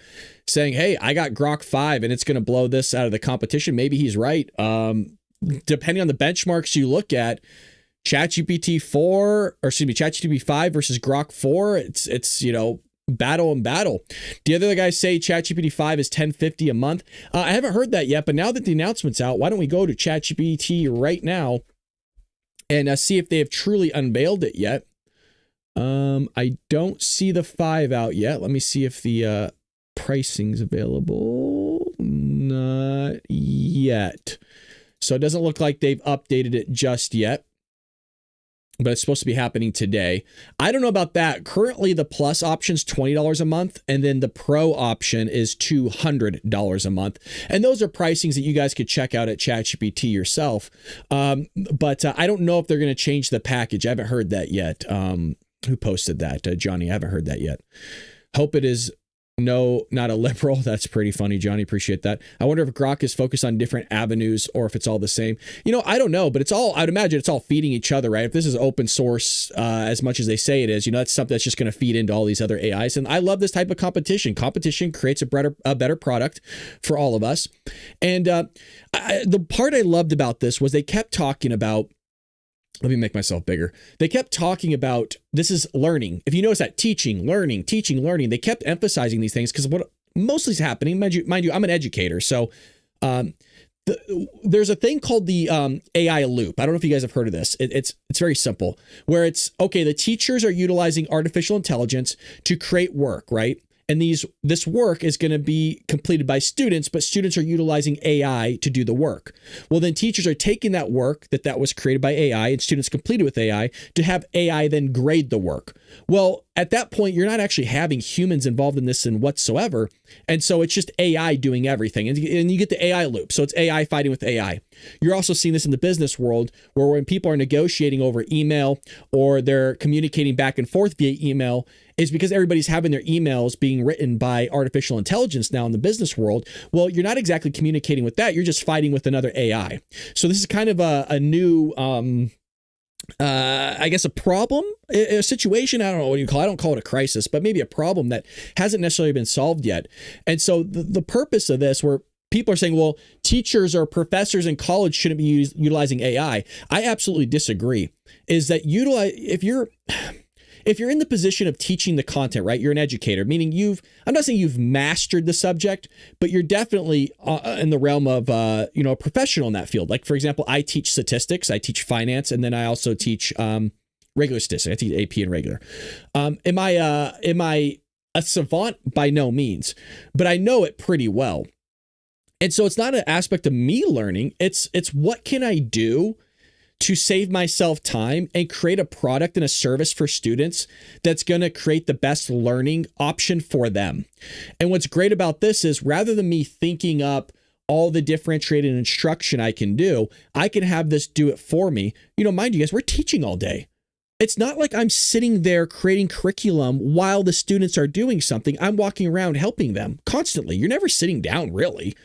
saying, hey, I got Grok 5 and it's going to blow this out of the competition. Maybe he's right. Depending on the benchmarks you look at, ChatGPT-4, or excuse me, ChatGPT-5 versus Grok 4. It's battle and battle. The other guys say ChatGPT-5 is $10.50 a month. I haven't heard that yet, but now that the announcement's out, why don't we go to ChatGPT right now and see if they have truly unveiled it yet. I don't see the 5 out yet. Let me see if the pricing's available. Not yet. So it doesn't look like they've updated it just yet, but it's supposed to be happening today. I don't know about that. Currently, the Plus option's $20 a month, and then the Pro option is $200 a month. And those are pricings that you guys could check out at ChatGPT yourself. But I don't know if they're going to change the package. I haven't heard that yet. Who posted that? Johnny, I haven't heard that yet. Hope it is no, not a liberal. That's pretty funny, Johnny. Appreciate that. I wonder if Grok is focused on different avenues or if it's all the same. I don't know, but I'd imagine it's all feeding each other, right? If this is open source as much as they say it is, that's something that's just going to feed into all these other AIs. And I love this type of competition. Competition creates a better product for all of us. And the part I loved about this was they kept talking about, let me make myself bigger. They kept talking about this is learning. If you notice that teaching, learning, they kept emphasizing these things because what mostly is happening, mind you, I'm an educator. So there's a thing called the AI loop. I don't know if you guys have heard of this. It's very simple, where it's, okay, the teachers are utilizing artificial intelligence to create work, right? And this work is going to be completed by students, but students are utilizing AI to do the work. Well, then teachers are taking that work that was created by AI and students completed with AI to have AI then grade the work. Well, at that point, you're not actually having humans involved in this whatsoever. And so it's just AI doing everything. And you get the AI loop. So it's AI fighting with AI. You're also seeing this in the business world, where when people are negotiating over email or they're communicating back and forth via email, is because everybody's having their emails being written by artificial intelligence now in the business world. Well, you're not exactly communicating with that. You're just fighting with another AI. So this is kind of a new, I guess, a problem, a situation. I don't know what you call it. I don't call it a crisis, but maybe a problem that hasn't necessarily been solved yet. And so the purpose of this, where people are saying, well, teachers or professors in college shouldn't be utilizing AI. I absolutely disagree. Is that if you're in the position of teaching the content, right? You're an educator, meaning I'm not saying you've mastered the subject, but you're definitely in the realm of, a professional in that field. Like, for example, I teach statistics, I teach finance, and then I also teach regular statistics. I teach AP and regular. Am I a savant? By no means, but I know it pretty well. And so it's not an aspect of me learning. It's what can I do to save myself time and create a product and a service for students that's going to create the best learning option for them. And what's great about this is, rather than me thinking up all the differentiated instruction I can do, I can have this do it for me. Mind you guys, we're teaching all day. It's not like I'm sitting there creating curriculum while the students are doing something. I'm walking around helping them constantly. You're never sitting down, really.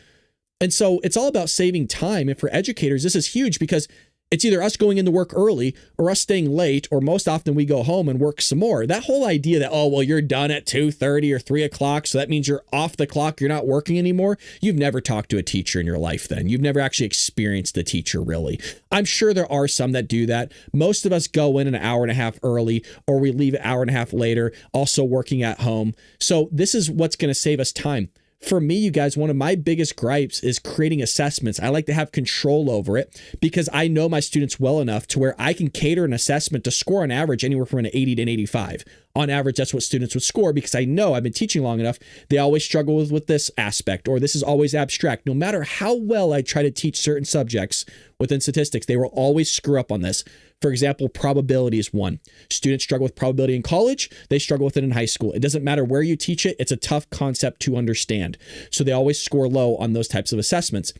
And so it's all about saving time. And for educators, this is huge, because it's either us going into work early or us staying late, or most often we go home and work some more. That whole idea that, oh, well, you're done at 2:30 or 3 o'clock, so that means you're off the clock, you're not working anymore. You've never talked to a teacher in your life then. You've never actually experienced a teacher, really. I'm sure there are some that do that. Most of us go in an hour and a half early, or we leave an hour and a half later, also working at home. So this is what's going to save us time. For me, you guys, one of my biggest gripes is creating assessments. I like to have control over it, because I know my students well enough to where I can cater an assessment to score on average anywhere from an 80 to an 85. On average, that's what students would score, because I know I've been teaching long enough. They always struggle with this aspect, or this is always abstract. No matter how well I try to teach certain subjects within statistics, they will always screw up on this. For example, probability is one. Students struggle with probability in college. They struggle with it in high school. It doesn't matter where you teach it. It's a tough concept to understand. So they always score low on those types of assessments.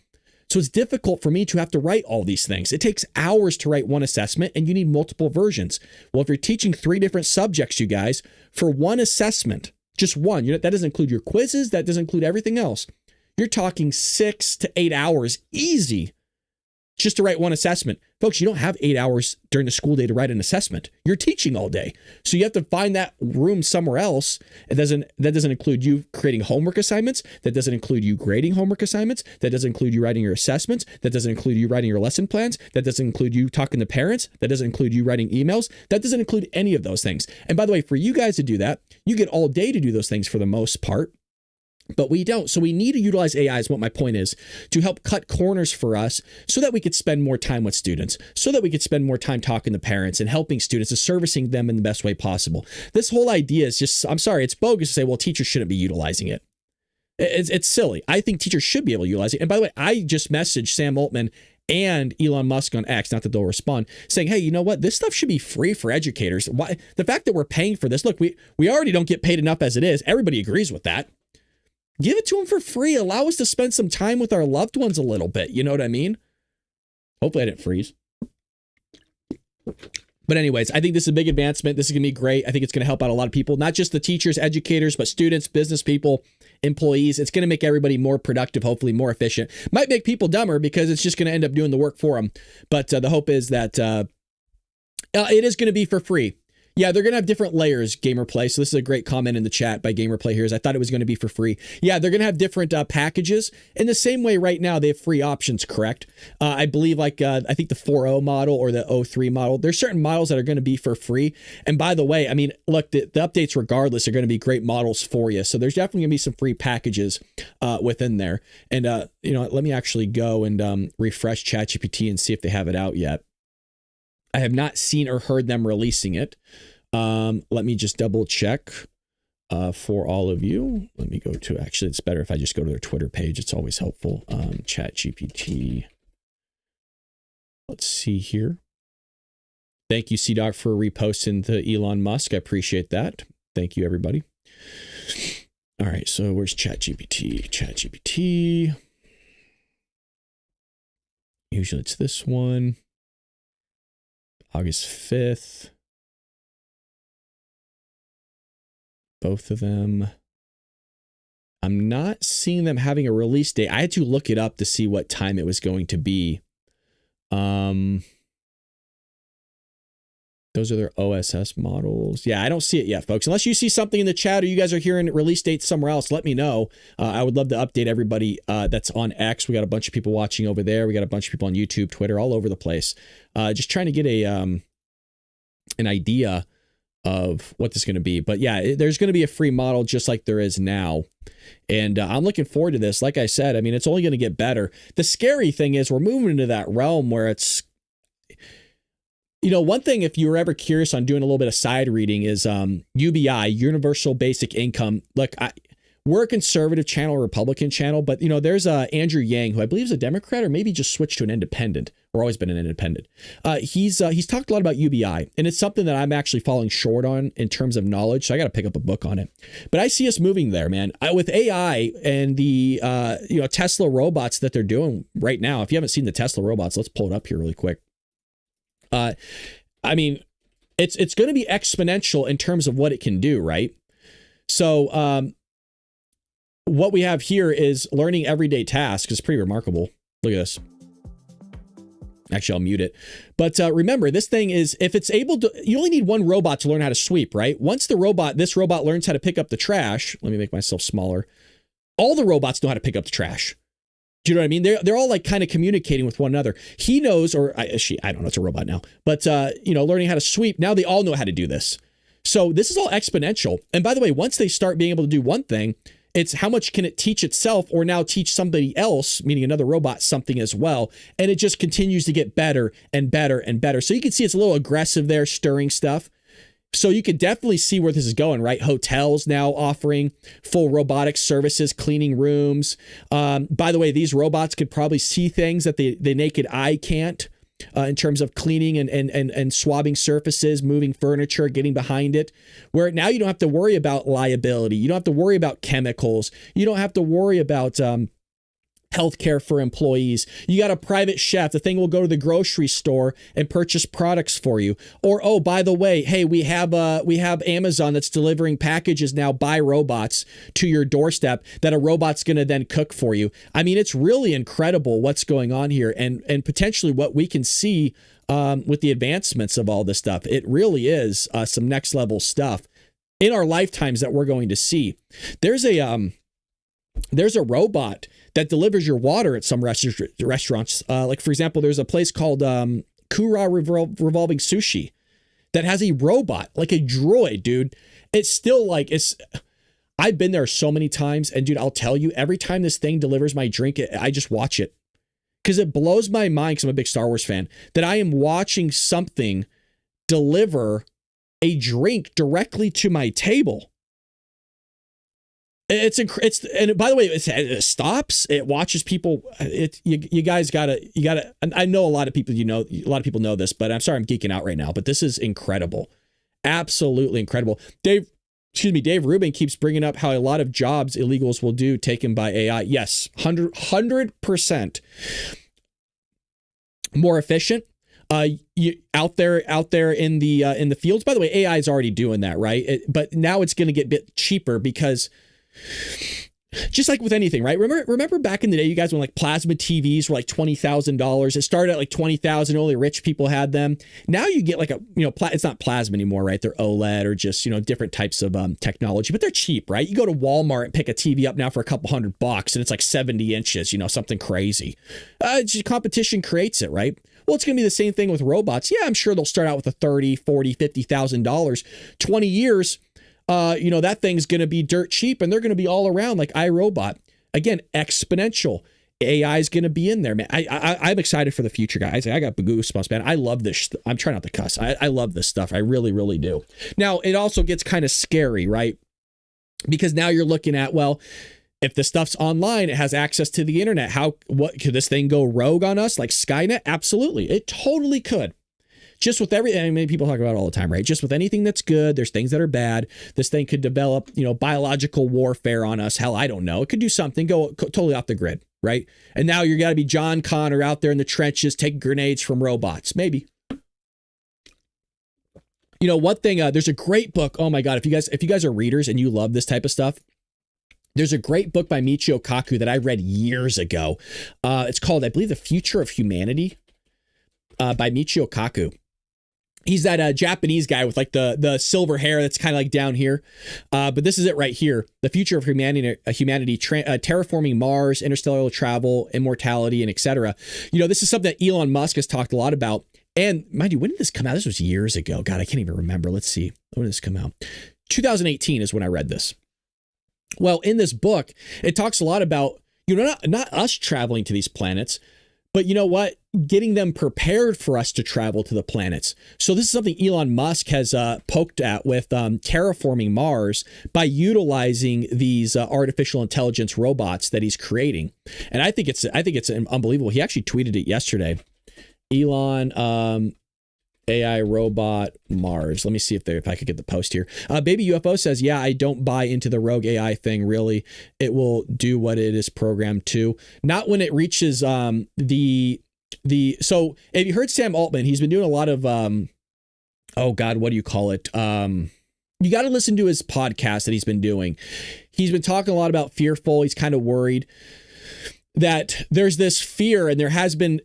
So it's difficult for me to have to write all these things. It takes hours to write one assessment, and you need multiple versions. Well, if you're teaching 3 different subjects, you guys, for one assessment, just one, that doesn't include your quizzes, that doesn't include everything else. You're talking 6 to 8 hours easy just to write one assessment. Folks, you don't have 8 hours during the school day to write an assessment. You're teaching all day. So you have to find that room somewhere else. That doesn't include you creating homework assignments. That doesn't include you grading homework assignments. That doesn't include you writing your assessments. That doesn't include you writing your lesson plans. That doesn't include you talking to parents. That doesn't include you writing emails. That doesn't include any of those things. And by the way, for you guys to do that, you get all day to do those things for the most part. But we don't. So we need to utilize AI is what my point is, to help cut corners for us so that we could spend more time with students, so that we could spend more time talking to parents and helping students and servicing them in the best way possible. This whole idea is just, I'm sorry, it's bogus to say, well, teachers shouldn't be utilizing it. It's silly. I think teachers should be able to utilize it. And by the way, I just messaged Sam Altman and Elon Musk on X, not that they'll respond, saying, hey, you know what? This stuff should be free for educators. Why? The fact that we're paying for this, look, we already don't get paid enough as it is. Everybody agrees with that. Give it to them for free. Allow us to spend some time with our loved ones a little bit. You know what I mean? Hopefully I didn't freeze. But anyways, I think this is a big advancement. This is going to be great. I think it's going to help out a lot of people, not just the teachers, educators, but students, business people, employees. It's going to make everybody more productive, hopefully more efficient. Might make people dumber because it's just going to end up doing the work for them. But the hope is that it is going to be for free. Yeah, they're going to have different layers, Gamerplay. So this is a great comment in the chat by Gamerplay here. I thought it was going to be for free. Yeah, they're going to have different packages. In the same way right now, they have free options, correct? I believe I think the 4.0 model or the 03 model, there's certain models that are going to be for free. And by the way, I mean, look, the updates regardless are going to be great models for you. So there's definitely going to be some free packages within there. And, let me actually go and refresh ChatGPT and see if they have it out yet. I have not seen or heard them releasing it. Let me just double check for all of you. Let me go to, actually, it's better if I just go to their Twitter page. It's always helpful. ChatGPT. Let's see here. Thank you, CDoc, for reposting to Elon Musk. I appreciate that. Thank you, everybody. All right, so where's ChatGPT? ChatGPT. Usually it's this one. August 5th. Both of them. I'm not seeing them having a release date. I had to look it up to see what time it was going to be. Those are their OSS models. Yeah, I don't see it yet, folks. Unless you see something in the chat or you guys are hearing release dates somewhere else, let me know. I would love to update everybody that's on X. We got a bunch of people watching over there. We got a bunch of people on YouTube, Twitter, all over the place. Just trying to get an idea of what this is going to be. But yeah, there's going to be a free model just like there is now. And I'm looking forward to this. Like I said, I mean, it's only going to get better. The scary thing is we're moving into that realm where it's, one thing, if you were ever curious on doing a little bit of side reading, is UBI, Universal Basic Income. Look, we're a conservative channel, Republican channel, but there's Andrew Yang, who I believe is a Democrat or maybe just switched to an independent, or always been an independent. He's talked a lot about UBI, and it's something that I'm actually falling short on in terms of knowledge. So I got to pick up a book on it. But I see us moving there, man. With AI and the Tesla robots that they're doing right now. If you haven't seen the Tesla robots, let's pull it up here really quick. I mean, it's going to be exponential in terms of what it can do, right? So what we have here is learning everyday tasks. It's pretty remarkable. Look at this. Actually, I'll mute it. But remember, this thing is, if it's able to, you only need one robot to learn how to sweep, right? Once this robot learns how to pick up the trash, let me make myself smaller. All the robots know how to pick up the trash. Do you know what I mean? They're all like kind of communicating with one another. He knows, or I don't know, it's a robot now, but learning how to sweep. Now they all know how to do this. So this is all exponential. And by the way, once they start being able to do one thing, it's how much can it teach itself or now teach somebody else, meaning another robot, something as well. And it just continues to get better and better and better. So you can see it's a little aggressive there, stirring stuff. So you could definitely see where this is going, right? Hotels now offering full robotic services, cleaning rooms. By the way, these robots could probably see things that the naked eye can't in terms of cleaning and swabbing surfaces, moving furniture, getting behind it. Where now you don't have to worry about liability. You don't have to worry about chemicals. You don't have to worry about healthcare for employees. You got a private chef. The thing will go to the grocery store and purchase products for you. Or, oh, by the way, hey, we have Amazon that's delivering packages now by robots to your doorstep that a robot's going to then cook for you. I mean, it's really incredible what's going on here, and potentially what we can see with the advancements of all this stuff. It really is some next level stuff in our lifetimes that we're going to see. There's a robot that delivers your water at some restaurants. Like, for example, there's a place called Kura Revolving Sushi that has a robot, like a droid, dude. It's still like, I've been there so many times, and dude, I'll tell you, every time this thing delivers my drink, I just watch it. Because it blows my mind, because I'm a big Star Wars fan, that I am watching something deliver a drink directly to my table. And by the way, it stops. It watches people. You guys gotta. I know a lot of people. A lot of people know this, but I'm sorry, I'm geeking out right now. But this is incredible, absolutely incredible. Dave Rubin keeps bringing up how a lot of jobs illegals will do taken by AI. Yes, 100% more efficient. Out there in the fields. By the way, AI is already doing that, right? But now it's going to get a bit cheaper because. Just like with anything, right? Remember back in the day, you guys, when like plasma TVs were like $20,000. It started at like $20,000. Only rich people had them. Now you get like it's not plasma anymore, right? They're OLED or just different types of technology, but they're cheap, right? You go to Walmart and pick a TV up now for a couple $100, and it's like 70 inches, something crazy. Competition creates it, right? Well, it's going to be the same thing with robots. Yeah, I'm sure they'll start out with a $30,000, $40,000, $50,000. 20 years. That thing's going to be dirt cheap, and they're going to be all around like iRobot. Again, exponential. AI is going to be in there, man. I'm excited for the future, guys. I got goosebumps, man. I love this. I'm trying not to cuss. I love this stuff. I really, really do. Now, it also gets kind of scary, right? Because now you're looking at, well, if the stuff's online, it has access to the internet. What could this thing go rogue on us like Skynet? Absolutely. It totally could. Just with everything, I mean, people talk about it all the time, right? Just with anything that's good, there's things that are bad. This thing could develop, biological warfare on us. Hell, I don't know. It could do something, go totally off the grid, right? And now you're got to be John Connor out there in the trenches taking grenades from robots. Maybe. One thing, there's a great book. Oh my God, if you guys are readers and you love this type of stuff, there's a great book by Michio Kaku that I read years ago. It's called, I believe, The Future of Humanity by Michio Kaku. He's that Japanese guy with like the silver hair that's kind of like down here. But this is it right here. The Future of Humanity, Terraforming Mars, Interstellar Travel, Immortality, and etc. This is something that Elon Musk has talked a lot about. And mind you, when did this come out? This was years ago. God, I can't even remember. Let's see. When did this come out? 2018 is when I read this. Well, in this book, it talks a lot about, not us traveling to these planets, but you know what? Getting them prepared for us to travel to the planets. So this is something Elon Musk has poked at with terraforming Mars by utilizing these artificial intelligence robots that he's creating. And I think it's unbelievable. He actually tweeted it yesterday. Elon AI robot Mars. Let me see if I could get the post here. Baby UFO says, yeah, I don't buy into the rogue AI thing, really. It will do what it is programmed to. Not when it reaches so have you heard Sam Altman? He's been doing a lot of oh God, what do you call it? You got to listen to his podcast that he's been doing. He's been talking a lot about fearful. He's kind of worried that there's this fear, and there has been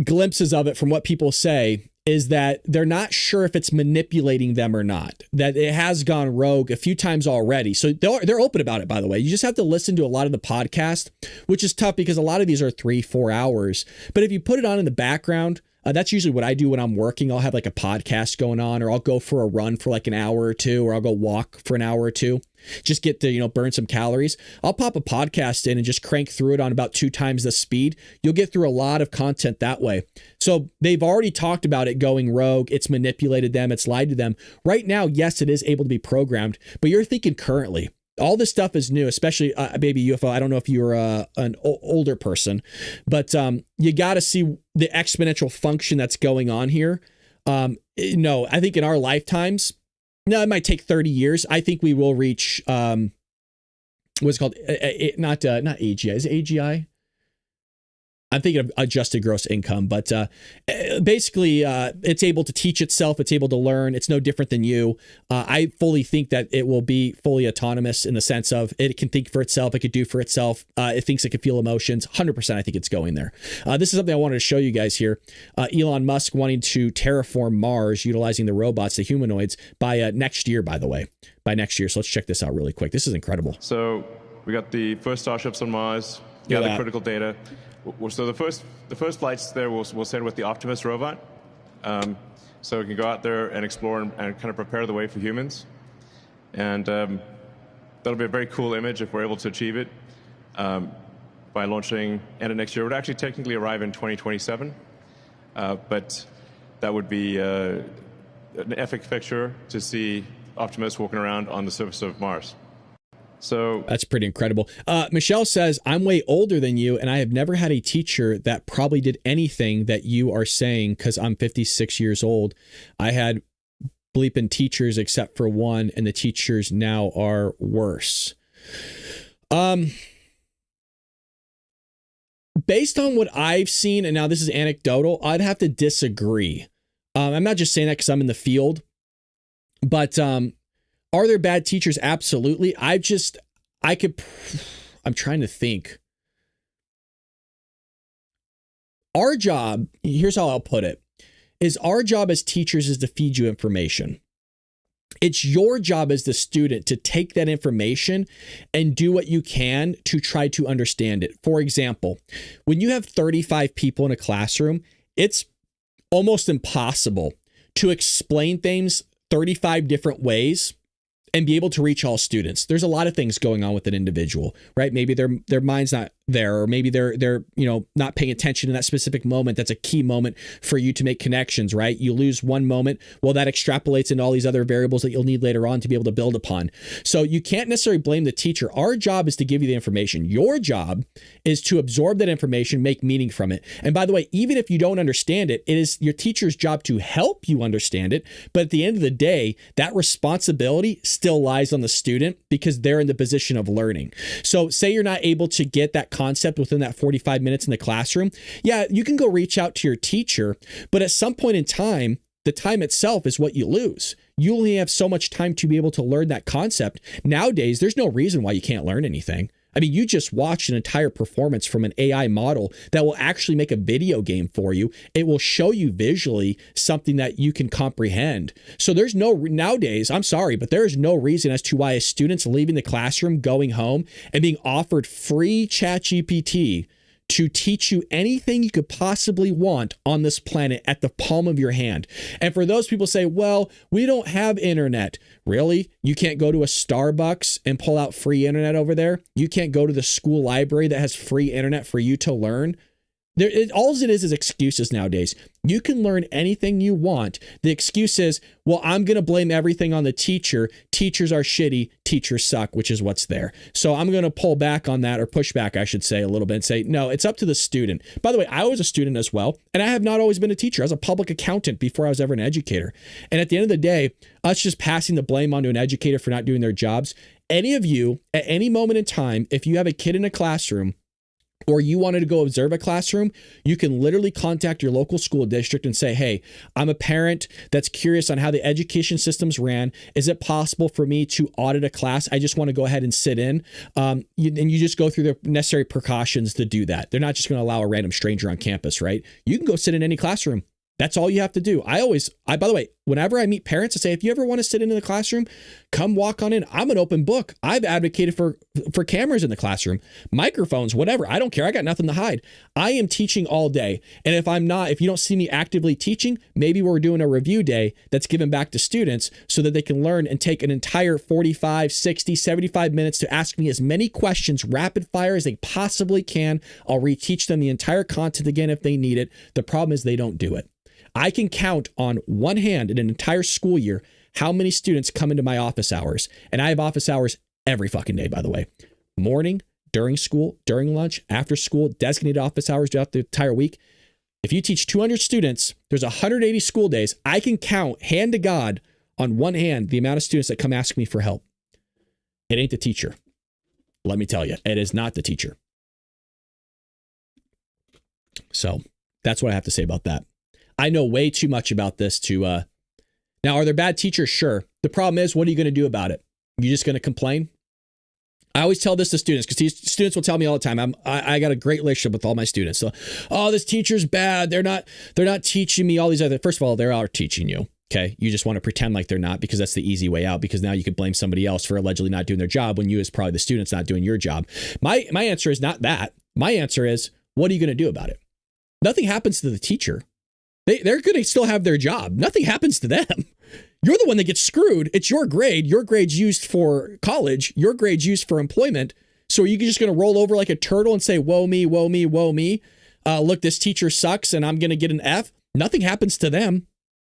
glimpses of it from what people say, is that they're not sure if it's manipulating them or not, that it has gone rogue a few times already. So they're open about it, by the way. You just have to listen to a lot of the podcast, which is tough because a lot of these are 3-4 hours. But if you put it on in the background, that's usually what I do when I'm working. I'll have like a podcast going on, or I'll go for a run for like an hour or two, or I'll go walk for an hour or two. Just get to, burn some calories. I'll pop a podcast in and just crank through it on about 2 times the speed. You'll get through a lot of content that way. So they've already talked about it going rogue. It's manipulated them. It's lied to them. Right now, yes, it is able to be programmed, but you're thinking currently. All this stuff is new, especially Baby UFO. I don't know if you're an older person, but you got to see the exponential function that's going on here. No, I think in our lifetimes, no, it might take 30 years. I think we will reach what's it called, not AGI. Is it AGI? I'm thinking of adjusted gross income, but basically it's able to teach itself. It's able to learn. It's no different than you. I fully think that it will be fully autonomous in the sense of it can think for itself. It could do for itself. It thinks it can feel emotions. 100%. I think it's going there. This is something I wanted to show you guys here. Elon Musk wanting to terraform Mars, utilizing the robots, the humanoids by next year, by the way, by next year. So let's check this out really quick. This is incredible. So we got the first Starships on Mars, gather critical data. So the first flights there we'll send with the Optimus robot, so we can go out there and explore and kind of prepare the way for humans, and that'll be a very cool image if we're able to achieve it by launching end of next year. It would actually technically arrive in 2027, but that would be an epic picture to see Optimus walking around on the surface of Mars. So that's pretty incredible. Michelle says, I'm way older than you, and I have never had a teacher that probably did anything that you are saying because I'm 56 years old. I had bleeping teachers except for one, and the teachers now are worse. Based on what I've seen, and now this is anecdotal, I'd have to disagree. I'm not just saying that because I'm in the field, but are there bad teachers? Absolutely. I'm trying to think. Our job, here's how I'll put it, is our job as teachers is to feed you information. It's your job as the student to take that information and do what you can to try to understand it. For example, when you have 35 people in a classroom, it's almost impossible to explain things 35 different ways and be able to reach all students. There's a lot of things going on with an individual, right? Maybe their mind's not there, or maybe they're not paying attention in that specific moment. That's a key moment for you to make connections, right? You lose one moment, well, that extrapolates into all these other variables that you'll need later on to be able to build upon. So you can't necessarily blame the teacher. Our job is to give you the information. Your job is to absorb that information, make meaning from it. And by the way, even if you don't understand it, it is your teacher's job to help you understand it. But at the end of the day, that responsibility still lies on the student because they're in the position of learning. So say you're not able to get that concept within that 45 minutes in the classroom. Yeah, you can go reach out to your teacher, but at some point in time, the time itself is what you lose. You only have so much time to be able to learn that concept. Nowadays, there's no reason why you can't learn anything. I mean, you just watched an entire performance from an AI model that will actually make a video game for you. It will show you visually something that you can comprehend. So there's nowadays, I'm sorry, but there is no reason as to why a student's leaving the classroom, going home, and being offered free ChatGPT to teach you anything you could possibly want on this planet at the palm of your hand. And for those people say, well, we don't have internet. Really? You can't go to a Starbucks and pull out free internet over there? You can't go to the school library that has free internet for you to learn? All it is excuses nowadays. You can learn anything you want. The excuse is, well, I'm going to blame everything on the teacher. Teachers are shitty. Teachers suck, which is what's there. So I'm going to pull back on that, or push back, I should say, a little bit and say, no, it's up to the student. By the way, I was a student as well, and I have not always been a teacher. I was a public accountant before I was ever an educator. And at the end of the day, us just passing the blame onto an educator for not doing their jobs. Any of you, at any moment in time, if you have a kid in a classroom, or you wanted to go observe a classroom, you can literally contact your local school district and say, hey, I'm a parent that's curious on how the education systems ran. Is it possible for me to audit a class? I just want to go ahead and sit in. And you just go through the necessary precautions to do that. They're not just going to allow a random stranger on campus, right? You can go sit in any classroom. That's all you have to do. By the way, whenever I meet parents, I say, if you ever want to sit in the classroom, come walk on in. I'm an open book. I've advocated for cameras in the classroom, microphones, whatever. I don't care. I got nothing to hide. I am teaching all day. And if you don't see me actively teaching, maybe we're doing a review day that's given back to students so that they can learn and take an entire 45, 60, 75 minutes to ask me as many questions rapid fire as they possibly can. I'll reteach them the entire content again if they need it. The problem is they don't do it. I can count on one hand in an entire school year how many students come into my office hours. And I have office hours every fucking day, by the way. Morning, during school, during lunch, after school, designated office hours throughout the entire week. If you teach 200 students, there's 180 school days. I can count, hand to God, on one hand, the amount of students that come ask me for help. It ain't the teacher. Let me tell you, it is not the teacher. So that's what I have to say about that. I know way too much about this to, now, are there bad teachers? Sure. The problem is, what are you going to do about it? You just going to complain? I always tell this to students because students will tell me all the time. I got a great relationship with all my students. So, oh, this teacher's bad. They're not teaching me all these other. First of all, they are teaching you. Okay, you just want to pretend like they're not because that's the easy way out. Because now you could blame somebody else for allegedly not doing their job when you, as probably the students, not doing your job. My answer is not that. My answer is, what are you going to do about it? Nothing happens to the teacher. They're going to still have their job. Nothing happens to them. You're the one that gets screwed. It's your grade. Your grade's used for college. Your grade's used for employment. So are you just going to roll over like a turtle and say, woe me, woe me, woe me? Look, this teacher sucks and I'm going to get an F. Nothing happens to them.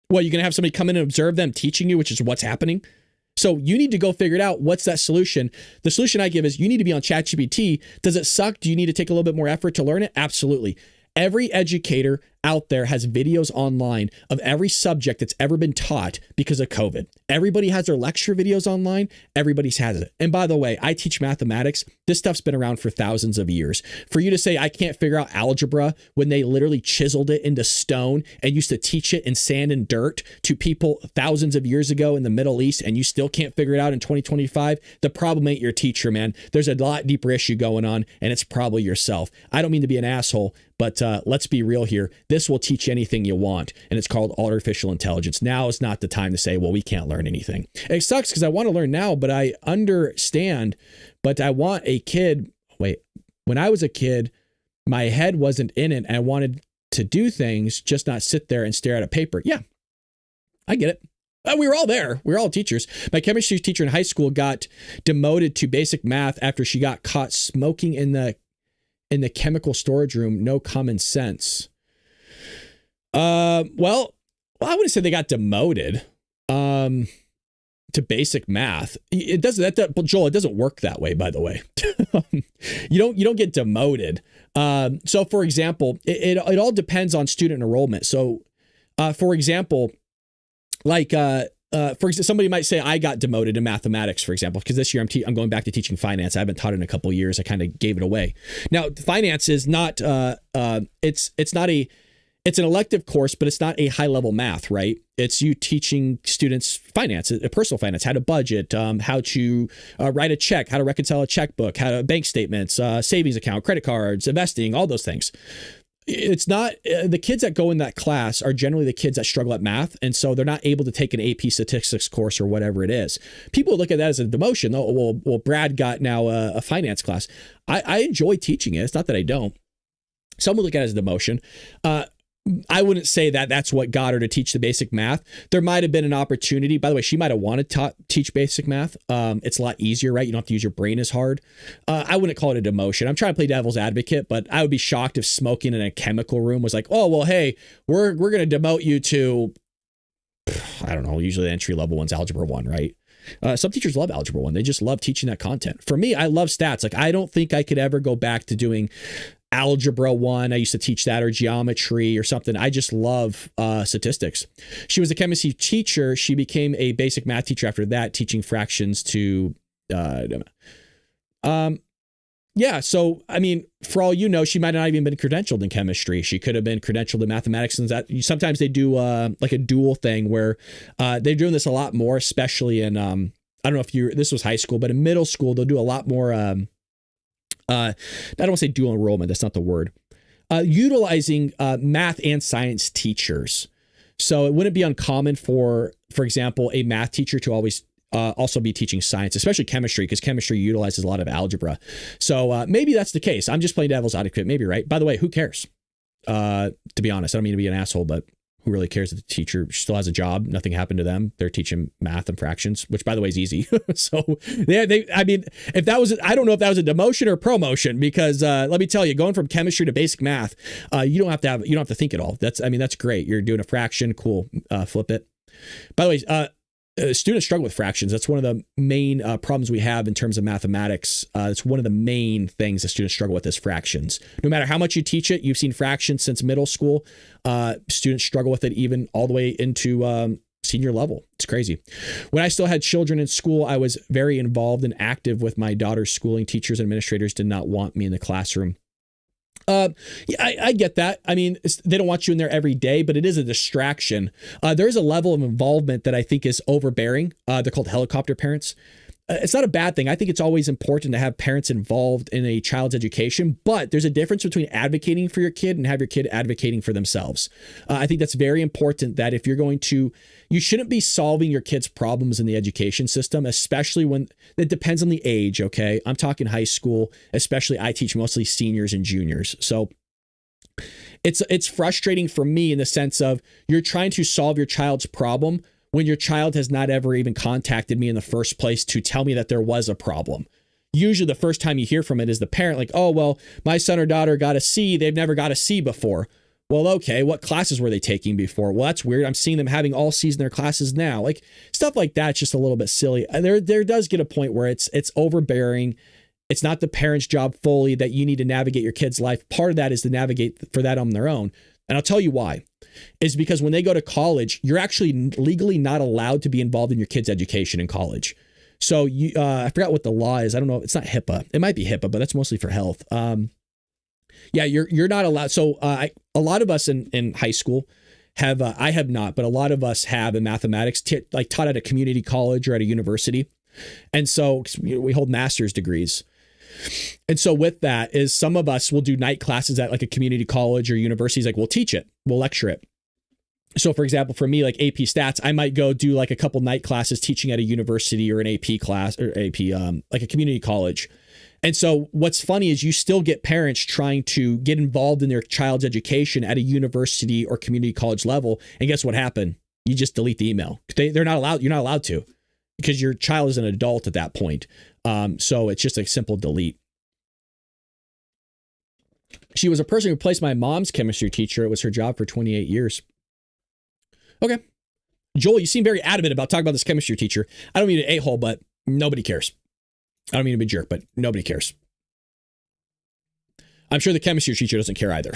Well, you're going to have somebody come in and observe them teaching you, which is what's happening. So you need to go figure it out. What's that solution? The solution I give is you need to be on ChatGPT. Does it suck? Do you need to take a little bit more effort to learn it? Absolutely. Every educator out there has videos online of every subject that's ever been taught because of COVID. Everybody has their lecture videos online. Everybody's has it. And by the way, I teach mathematics. This stuff's been around for thousands of years. For you to say I can't figure out algebra when they literally chiseled it into stone and used to teach it in sand and dirt to people thousands of years ago in the Middle East, and you still can't figure it out in 2025, the problem ain't your teacher, man. There's a lot deeper issue going on, and it's probably yourself. I don't mean to be an asshole, but let's be real here. This will teach anything you want, and it's called artificial intelligence. Now is not the time to say, well, we can't learn anything. It sucks because I want to learn now, but I understand, but I want a kid. Wait, when I was a kid, my head wasn't in it, and I wanted to do things, just not sit there and stare at a paper. Yeah, I get it. We were all there. We were all teachers. My chemistry teacher in high school got demoted to basic math after she got caught smoking in the chemical storage room. No common sense. Well, I wouldn't say they got demoted to basic math. It doesn't, Joel, it doesn't work that way, by the way. You don't get demoted. So for example, it all depends on student enrollment. So, for example, somebody might say I got demoted in mathematics, for example, because this year I'm going back to teaching finance. I haven't taught it in a couple of years. I kind of gave it away. Now, finance is not it's an elective course, but it's not a high level math, right? It's you teaching students finance, personal finance, how to budget, how to write a check, how to reconcile a checkbook, how to bank statements, savings account, credit cards, investing, all those things. It's not the kids that go in that class are generally the kids that struggle at math. And so they're not able to take an AP statistics course or whatever it is. People look at that as a demotion. Oh, well, Brad got now a finance class. I enjoy teaching it. It's not that I don't. Some would look at it as a demotion. I wouldn't say that that's what got her to teach the basic math. There might have been an opportunity. By the way, she might have wanted to teach basic math. It's a lot easier, right? You don't have to use your brain as hard. I wouldn't call it a demotion. I'm trying to play devil's advocate, but I would be shocked if smoking in a chemical room was like, oh, well, hey, we're going to demote you to, I don't know, usually the entry level one's algebra 1, right? Some teachers love algebra 1. They just love teaching that content. For me, I love stats. Like, I don't think I could ever go back to doing algebra 1. I used to teach that, or geometry or something. I just love statistics. She was a chemistry teacher. She became a basic math teacher after that, teaching fractions to yeah. So, I mean, for all you know, she might not even been credentialed in chemistry. She could have been credentialed in mathematics. And that sometimes they do like a dual thing where they're doing this a lot more, especially in I don't know if this was high school, but in middle school, they'll do a lot more I don't want to say dual enrollment. That's not the word. Utilizing math and science teachers. So it wouldn't be uncommon for example, a math teacher to always also be teaching science, especially chemistry, because chemistry utilizes a lot of algebra. So maybe that's the case. I'm just playing devil's advocate. Maybe, right? By the way, who cares? To be honest, I don't mean to be an asshole, but who really cares if the teacher still has a job? Nothing happened to them. They're teaching math and fractions, which, by the way, is easy. So I mean, if that was, I don't know if that was a demotion or promotion, because let me tell you, going from chemistry to basic math, you don't have to think at all. That's great. You're doing a fraction. Cool. Flip it. By the way, students struggle with fractions. That's one of the main problems we have in terms of mathematics. It's one of the main things that students struggle with is fractions. No matter how much you teach it, you've seen fractions since middle school. Students struggle with it even all the way into senior level. It's crazy. When I still had children in school, I was very involved and active with my daughter's schooling. Teachers and administrators did not want me in the classroom. Yeah, I get that. I mean, they don't want you in there every day, but it is a distraction. There's a level of involvement that I think is overbearing. They're called helicopter parents. It's not a bad thing. I think it's always important to have parents involved in a child's education, but there's a difference between advocating for your kid and have your kid advocating for themselves. I think that's very important, that if you're going to, you shouldn't be solving your kid's problems in the education system, especially when it depends on the age. Okay. I'm talking high school, especially I teach mostly seniors and juniors. So it's frustrating for me in the sense of you're trying to solve your child's problem when your child has not ever even contacted me in the first place to tell me that there was a problem. Usually the first time you hear from it is the parent, like, oh, well, my son or daughter got a C. They've never got a C before. Well, okay, what classes were they taking before? Well, that's weird. I'm seeing them having all C's in their classes now. Like, stuff like that's just a little bit silly. There does get a point where it's overbearing. It's not the parent's job fully that you need to navigate your kid's life. Part of that is to navigate for that on their own. And I'll tell you why. Is because when they go to college, you're actually legally not allowed to be involved in your kid's education in college. So you, I forgot what the law is. I don't know. It's not HIPAA. It might be HIPAA, but that's mostly for health. Yeah, you're not allowed. So a lot of us in high school have, I have not, but a lot of us have in mathematics, like taught at a community college or at a university. And so we hold master's degrees. And so with that is some of us will do night classes at like a community college or universities. Like we'll teach it, we'll lecture it. So for example, for me, like AP stats, I might go do like a couple night classes teaching at a university or an AP class or AP, like a community college. And so what's funny is you still get parents trying to get involved in their child's education at a university or community college level. And guess what happened? You just delete the email. They're not allowed. You're not allowed to, because your child is an adult at that point. So it's just a simple delete. She was a person who replaced my mom's chemistry teacher. It was her job for 28 years. Okay. Joel, you seem very adamant about talking about this chemistry teacher. I don't mean to a-hole, but nobody cares. I don't mean to be a jerk, but nobody cares. I'm sure the chemistry teacher doesn't care either.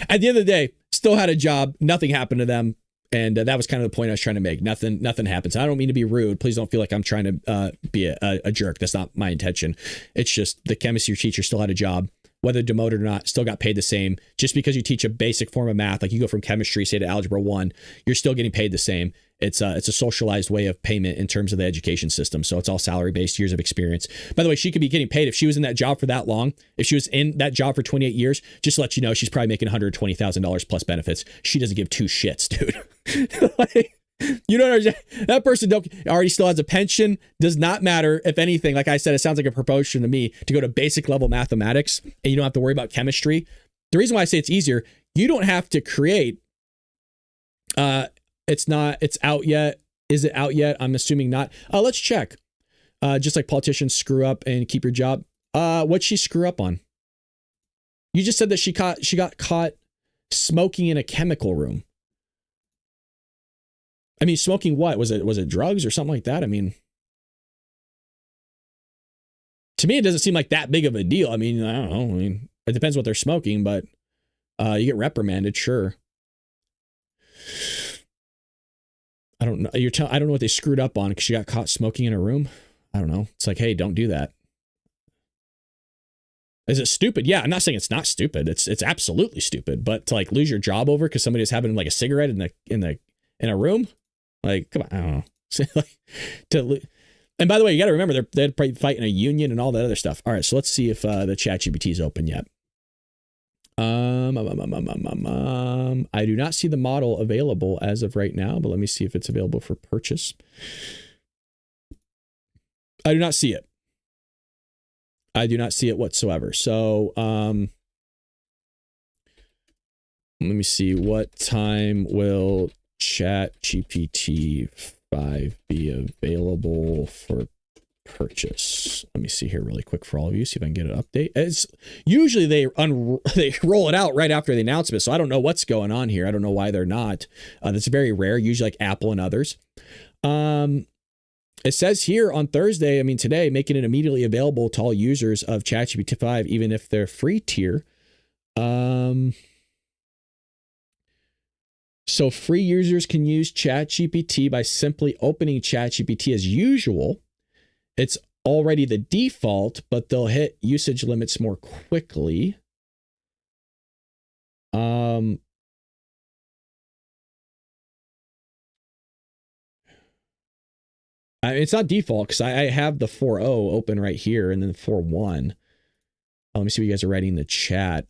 At the end of the day, still had a job. Nothing happened to them. And that was kind of the point I was trying to make. Nothing happens. I don't mean to be rude. Please don't feel like I'm trying to be a jerk. That's not my intention. It's just the chemistry teacher still had a job, whether demoted or not, still got paid the same. Just because you teach a basic form of math, like you go from chemistry, say to algebra 1, you're still getting paid the same. It's a socialized way of payment in terms of the education system. So it's all salary based, years of experience. By the way, she could be getting paid if she was in that job for that long. If she was in that job for 28 years, just to let you know, she's probably making $120,000 plus benefits. She doesn't give two shits, dude. Like, you don't understand. That person already still has a pension. Does not matter. If anything, like I said, it sounds like a promotion to me to go to basic level mathematics and you don't have to worry about chemistry. The reason why I say it's easier, you don't have to create, it's out yet. Is it out yet? I'm assuming not. Let's check. Just like politicians screw up and keep your job. What'd she screw up on? You just said that she got caught smoking in a chemical room. I mean, smoking what? Was it drugs or something like that? I mean, to me, it doesn't seem like that big of a deal. I mean, I don't know. I mean, it depends what they're smoking, but you get reprimanded, sure. I don't know. I don't know what they screwed up on because she got caught smoking in a room. I don't know. It's like, hey, don't do that. Is it stupid? Yeah, I'm not saying it's not stupid. It's absolutely stupid. But to like lose your job over because somebody's having like a cigarette in a room, like, come on, I don't know. And by the way, you got to remember they're probably fighting a union and all that other stuff. All right, so let's see if the ChatGPT is open yet. I do not see the model available as of right now, but let me see if it's available for purchase. I do not see it. I do not see it whatsoever. So let me see. What time will ChatGPT-5 be available for purchase? Let me see here really quick for all of you, see if I can get an update. It's usually they roll it out right after the announcement, so I don't know what's going on here. I don't know why they're not. That's very rare, usually like Apple and others. It says here on Thursday, I mean today, making it immediately available to all users of ChatGPT-5, even if they're free tier. So free users can use ChatGPT by simply opening ChatGPT as usual. It's already the default, but they'll hit usage limits more quickly. It's not default because I have the 4.0 open right here and then 4.1. Let me see what you guys are writing in the chat.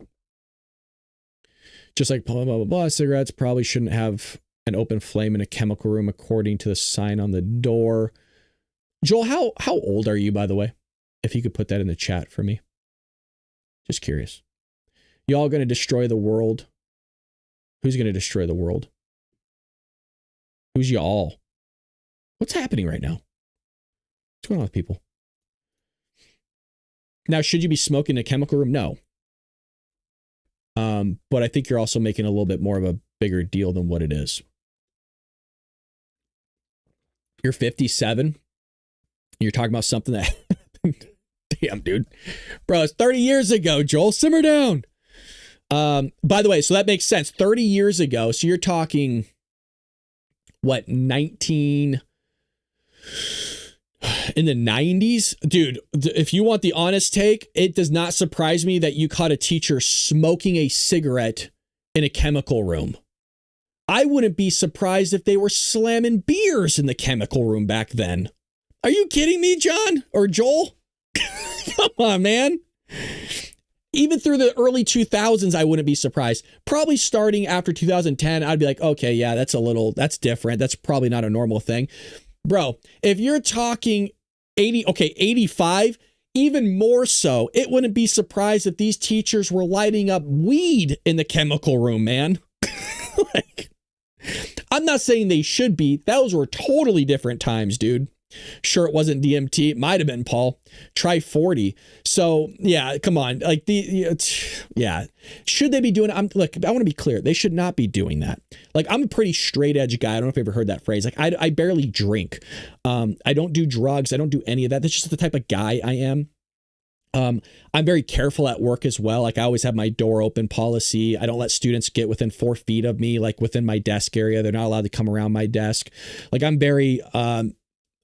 Just like blah, blah, blah, blah, cigarettes probably shouldn't have an open flame in a chemical room according to the sign on the door. Joel, how old are you, by the way? If you could put that in the chat for me. Just curious. Y'all going to destroy the world? Who's going to destroy the world? Who's y'all? What's happening right now? What's going on with people? Now, should you be smoking in a chemical room? No. But I think you're also making a little bit more of a bigger deal than what it is. You're 57. You're talking about something that... Damn, dude. Bro, it's 30 years ago, Joel. Simmer down. By the way, so that makes sense. 30 years ago. So you're talking, what, 19... in the 90s? Dude, if you want the honest take, it does not surprise me that you caught a teacher smoking a cigarette in a chemical room. I wouldn't be surprised if they were slamming beers in the chemical room back then. Are you kidding me, John or Joel? Come on, man. Even through the early 2000s, I wouldn't be surprised. Probably starting after 2010, I'd be like, okay, yeah, that's different. That's probably not a normal thing. Bro, if you're talking 85, even more so, it wouldn't be surprised if these teachers were lighting up weed in the chemical room, man. Like, I'm not saying they should be. Those were totally different times, dude. Sure, it wasn't DMT. It might have been, Paul. Try 40. So, yeah, come on. Like, yeah. Should they be doing it? Look, I want to be clear. They should not be doing that. Like, I'm a pretty straight edge guy. I don't know if you've ever heard that phrase. Like, I barely drink. I don't do drugs. I don't do any of that. That's just the type of guy I am. I'm very careful at work as well. Like, I always have my door open policy. I don't let students get within 4 feet of me, like within my desk area. They're not allowed to come around my desk. Like, I'm very,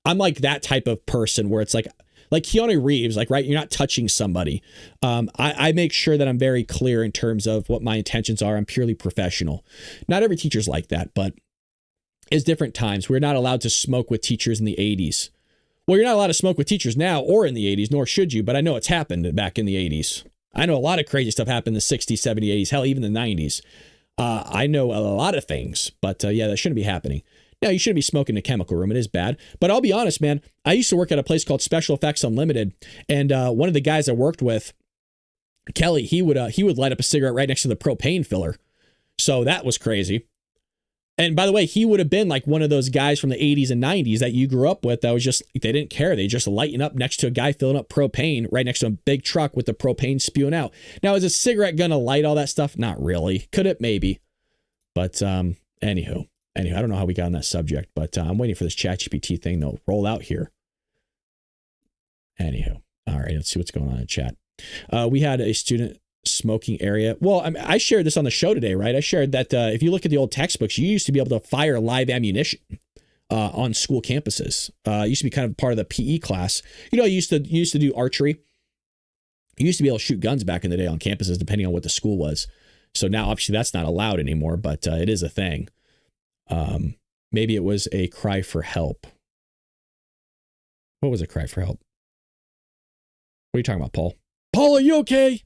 I'm like that type of person where it's like Keanu Reeves, like, right, you're not touching somebody. I make sure that I'm very clear in terms of what my intentions are. I'm purely professional. Not every teacher's like that, but it's different times. We're not allowed to smoke with teachers in the 80s. Well, you're not allowed to smoke with teachers now or in the 80s, nor should you, but I know it's happened back in the 80s. I know a lot of crazy stuff happened in the 60s, 70s, 80s, hell, even the 90s. I know a lot of things, but yeah, that shouldn't be happening. Now, you shouldn't be smoking in a chemical room. It is bad. But I'll be honest, man. I used to work at a place called Special Effects Unlimited. And one of the guys I worked with, Kelly, he would light up a cigarette right next to the propane filler. So that was crazy. And by the way, he would have been like one of those guys from the 80s and 90s that you grew up with that was just, they didn't care. They just lighting up next to a guy filling up propane right next to a big truck with the propane spewing out. Now, is a cigarette going to light all that stuff? Not really. Could it? Maybe. But anywho, I don't know how we got on that subject, but I'm waiting for this ChatGPT thing to roll out here. Anywho, all right, let's see what's going on in chat. We had a student smoking area. Well, I shared this on the show today, right? I shared that if you look at the old textbooks, you used to be able to fire live ammunition on school campuses. It used to be kind of part of the PE class. You know, you used to do archery. You used to be able to shoot guns back in the day on campuses, depending on what the school was. So now, obviously, that's not allowed anymore, but it is a thing. Maybe it was a cry for help. What was a cry for help? What are you talking about, Paul? Paul, are you okay?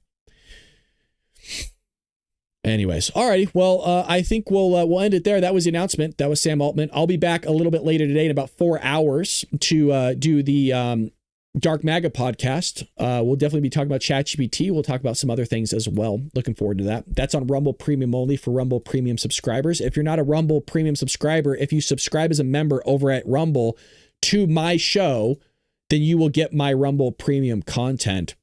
Anyways, all right. Well, I think we'll end it there. That was the announcement. That was Sam Altman. I'll be back a little bit later today in about 4 hours to do the Dark MAGA podcast. We'll definitely be talking about ChatGPT. We'll talk about some other things as well. Looking forward to that. That's on Rumble Premium only for Rumble Premium subscribers. If you're not a Rumble Premium subscriber, if you subscribe as a member over at Rumble to my show, then you will get my Rumble Premium content.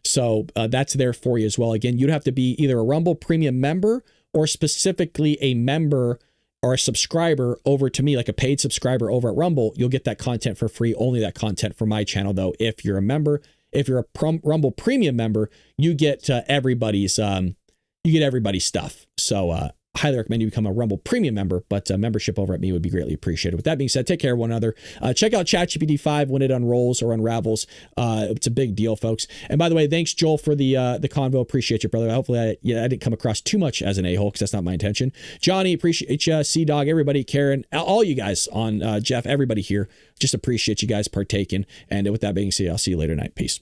So that's there for you as well. Again, you'd have to be either a Rumble Premium member or specifically a member or a subscriber over to me, like a paid subscriber over at Rumble. You'll get that content for free. Only that content for my channel, though. If you're a member, if you're a Rumble Premium member, you get everybody's stuff. So highly recommend you become a Rumble Premium member, but membership over at me would be greatly appreciated. With that being said, take care of one another. Check out ChatGPT-5 when it unrolls or unravels. It's a big deal, folks. And by the way, thanks, Joel, for the convo. Appreciate you, brother. Hopefully I didn't come across too much as an a-hole, because that's not my intention. Johnny, appreciate you. C-Dog, everybody, Karen, all you guys on Jeff, everybody here. Just appreciate you guys partaking. And with that being said, I'll see you later tonight. Peace.